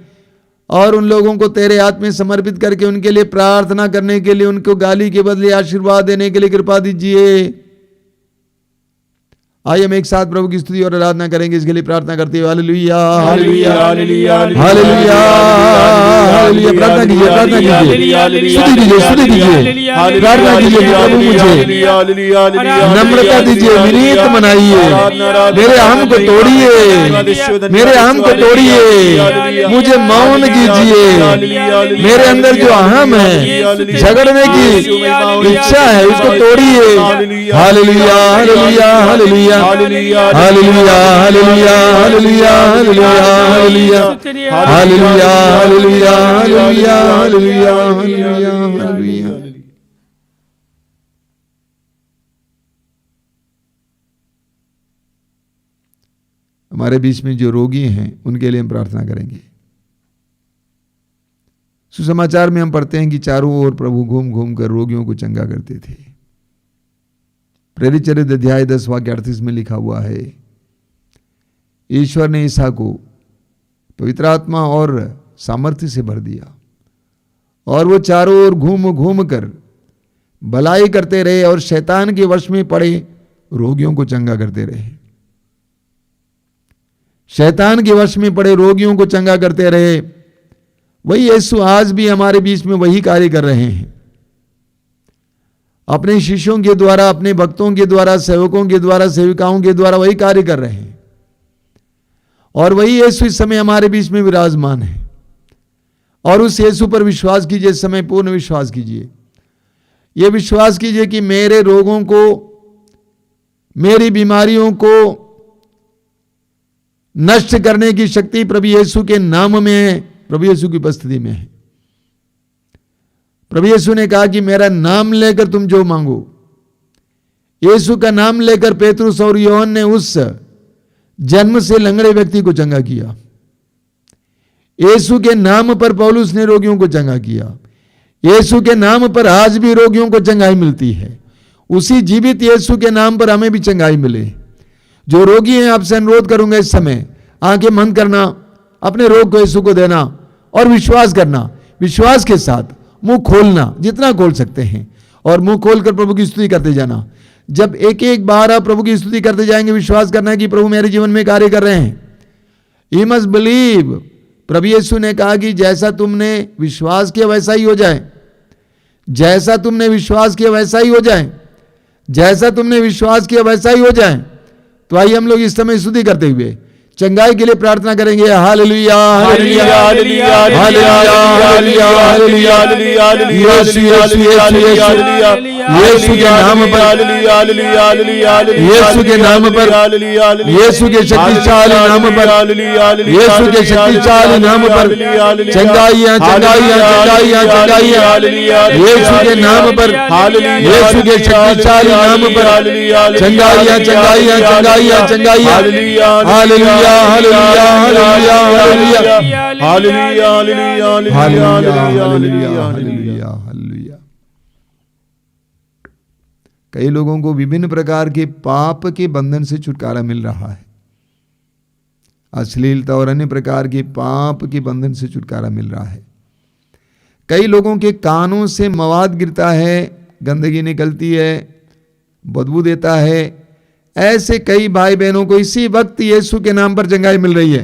और उन लोगों को तेरे हाथ में समर्पित करके उनके लिए प्रार्थना करने के लिए, उनको गाली के बदले आशीर्वाद देने के लिए कृपा दीजिए। आइए हम एक साथ प्रभु की स्तुति और आराधना करेंगे, इसके लिए प्रार्थना करते हुए hallelujah hallelujah hallelujah hallelujah hallelujah. प्रार्थना कीजिए, प्रार्थना कीजिए, स्तुति कीजिए, स्तुति कीजिए, प्रार्थना कीजिए। प्रभु मुझे नम्रता दीजिए, विनीत बनाइए, मेरे अहम को तोड़िए, मेरे अहम को तोड़िए, मुझे मौन कीजिए। मेरे अंदर जो अहम है, झगड़ने की इच्छा है, उसको तोड़िए। Hallelujah hallelujah hallelujah hallelujah hallelujah hallelujah hallelujah hallelujah hallelujah hallelujah hallelujah hallelujah hallelujah. हमारे बीच में जो रोगी हैं उनके लिए हम प्रार्थना करेंगे। सुसमाचार में हम पढ़ते हैं कि चारों ओर प्रभु घूम घूम कर रोगियों को चंगा करते थे। प्रेरित चरित्र अध्याय 10 वाक्य 38 में लिखा हुआ है, ईश्वर ने ईसा को पवित्र आत्मा और सामर्थ्य से भर दिया और वो चारों ओर घूम घूम कर भलाई करते रहे और शैतान के वश में पड़े रोगियों को चंगा करते रहे। शैतान के वश में पड़े रोगियों को चंगा करते रहे। वही यीशु आज भी हमारे बीच में वही कार्य कर रहे हैं। अपने शिष्यों के द्वारा, अपने भक्तों के द्वारा, सेवकों के द्वारा, सेविकाओं के द्वारा वही कार्य कर रहे हैं। और वही यीशु इस समय हमारे बीच में विराजमान है। और उस यीशु पर विश्वास कीजिए, इस समय पूर्ण विश्वास कीजिए। यह विश्वास कीजिए कि मेरे रोगों को, मेरी बीमारियों को नष्ट करने की शक्ति प्रभु यीशु के नाम में है, प्रभु यीशु की उपस्थिति में है। प्रभु यीशु ने कहा कि मेरा नाम लेकर तुम जो मांगो। यीशु का नाम लेकर पेतरुस और योहन ने उस जन्म से लंगड़े व्यक्ति को चंगा किया। यीशु के नाम पर पौलुस ने रोगियों को चंगा किया। यीशु के नाम पर आज भी रोगियों को चंगाई मिलती है। उसी जीवित यीशु के नाम पर हमें भी चंगाई मिले। जो रोगी हैं, आपसे अनुरोध करूंगा इस समय आंखें बंद करना, अपने रोग को यीशु को देना और विश्वास करना। विश्वास के साथ मुंह खोलना, जितना खोल सकते हैं, और मुंह खोलकर प्रभु की स्तुति करते जाना। जब एक एक बार आप प्रभु की स्तुति करते जाएंगे, विश्वास करना है कि प्रभु मेरे जीवन में कार्य कर रहे हैं। You must believe. प्रभु यीशु ने कहा कि जैसा तुमने विश्वास किया वैसा ही हो जाए, जैसा तुमने विश्वास किया वैसा ही हो जाए, जैसा तुमने विश्वास किया वैसा ही हो जाए। तो आइए हम लोग इस समय स्तुति करते हुए चंगाई के लिए प्रार्थना करेंगे। Hallelujah hallelujah hallelujah hallelujah hallelujah hallelujah hallelujah. Yeshu Yeshu Yeshu Yeshu के नाम पर, यीशु के नाम पर, यीशु के शक्तिशाली नाम पर, यीशु के शक्तिशाली नाम पर चंगाइयां चंगाइयां चंगाइयां चंगाइयां। यीशु के नाम पर, यीशु के शक्तिशाली नाम पर चंगाइयां चंगाइयां चंगाइयां चंगाइयां। Hallelujah hallelujah hallelujah hallelujah hallelujah hallelujah hallelujah hallelujah. कई लोगों को विभिन्न प्रकार के पाप के बंधन से छुटकारा मिल रहा है। अश्लीलता और अन्य प्रकार के पाप के बंधन से छुटकारा मिल रहा है। कई लोगों के कानों से मवाद गिरता है, गंदगी निकलती है, बदबू देता है। ऐसे कई भाई बहनों को इसी वक्त यीशु के नाम पर चंगाई मिल रही है।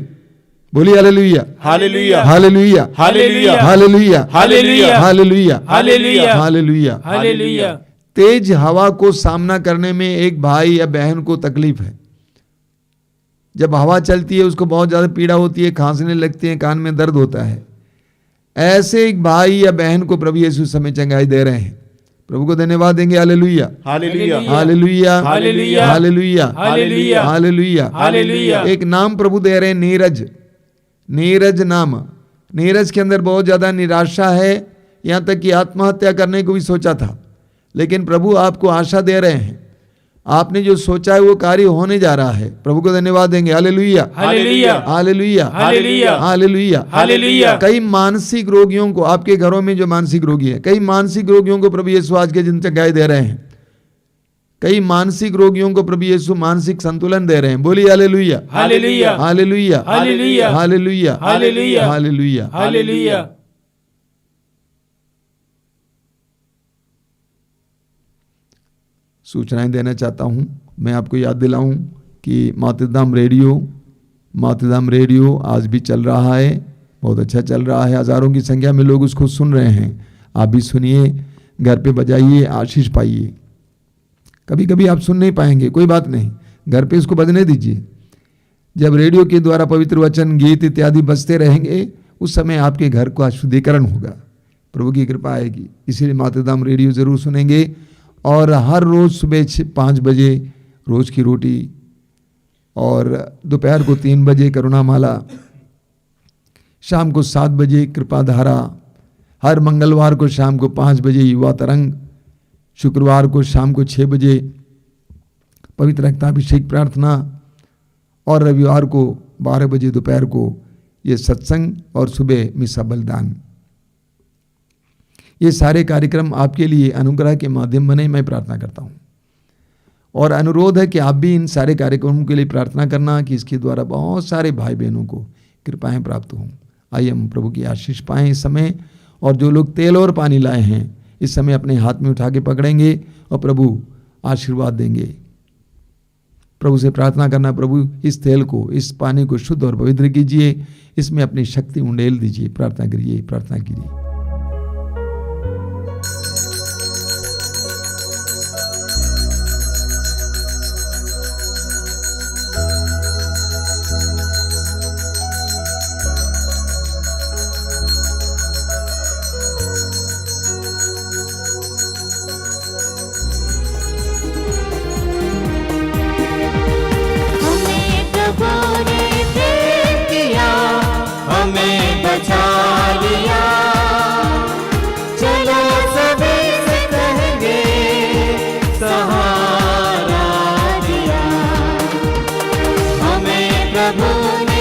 बोलिए hallelujah, hallelujah, hallelujah, hallelujah, hallelujah, hallelujah, hallelujah, hallelujah, hallelujah. Hallelujah. तेज हवा को सामना करने में एक भाई या बहन को तकलीफ है। जब हवा चलती है उसको बहुत ज्यादा पीड़ा होती है, खांसने लगती है, कान में दर्द होता है। ऐसे एक भाई या बहन को प्रभु यीशु समय चंगाई दे रहे हैं। प्रभु को धन्यवाद देंगे। Hallelujah, hallelujah, hallelujah, hallelujah, hallelujah, hallelujah, hallelujah, hallelujah. एक नाम प्रभु दे रहे हैं, नीरज। नीरज नाम। नीरज के अंदर बहुत ज्यादा निराशा है, यहां तक कि आत्महत्या करने को भी सोचा था। लेकिन प्रभु आपको आशा दे रहे हैं, आपने जो सोचा है वो कार्य होने जा रहा है। प्रभु को धन्यवाद देंगे। Hallelujah, hallelujah, hallelujah, hallelujah, hallelujah, hallelujah. कई मानसिक रोगियों को, आपके घरों में जो मानसिक रोगी है, कई मानसिक रोगियों को प्रभु यीशु आज के दिन चंगाई दे रहे हैं। कई मानसिक रोगियों को प्रभु यीशु मानसिक संतुलन दे रहे हैं। बोलिए hallelujah, hallelujah, hallelujah, hallelujah, hallelujah, hallelujah, hallelujah. Hallelujah. सूचनाएं देना चाहता हूं। मैं आपको याद दिलाऊं कि मातृधाम रेडियो आज भी चल रहा है, बहुत अच्छा चल रहा है। हजारों की संख्या में लोग उसको सुन रहे हैं। आप भी सुनिए, घर पे बजाइए, आशीष पाइए। कभी कभी आप सुन नहीं पाएंगे, कोई बात नहीं, घर पे इसको बजने दीजिए। जब रेडियो के द्वारा पवित्र वचन, गीत इत्यादि बजते रहेंगे, उस समय आपके घर का शुद्धिकरण होगा, प्रभु की कृपा आएगी। इसीलिए मातृधाम रेडियो जरूर सुनेंगे। और हर रोज़ सुबह 5 बजे रोज़ की रोटी, और दोपहर को 3 बजे करुणामाला, शाम को 7 बजे कृपा धारा, हर मंगलवार को शाम को 5 बजे युवा तरंग, शुक्रवार को शाम को 6 बजे पवित्र रक्ताभिषेक प्रार्थना, और रविवार को 12 बजे दोपहर को ये सत्संग, और सुबह मिसा बलिदान। ये सारे कार्यक्रम आपके लिए अनुग्रह के माध्यम बने, मैं प्रार्थना करता हूँ। और अनुरोध है कि आप भी इन सारे कार्यक्रमों के लिए प्रार्थना करना, कि इसके द्वारा बहुत सारे भाई बहनों को कृपाएं प्राप्त हों। आइए हम प्रभु की आशीष पाएं इस समय। और जो लोग तेल और पानी लाए हैं, इस समय अपने हाथ में उठा के पकड़ेंगे और प्रभु आशीर्वाद देंगे। प्रभु से प्रार्थना करना, प्रभु इस तेल को, इस पानी को शुद्ध और पवित्र कीजिए, इसमें अपनी शक्ति उंडेल दीजिए। प्रार्थना करिए, प्रार्थना कीजिए। हमें प्रभु ने प्रेम किया, हमें बचा लिया। चलो सभी से कहेंगे, सहारा दिया। हमें प्रभु ने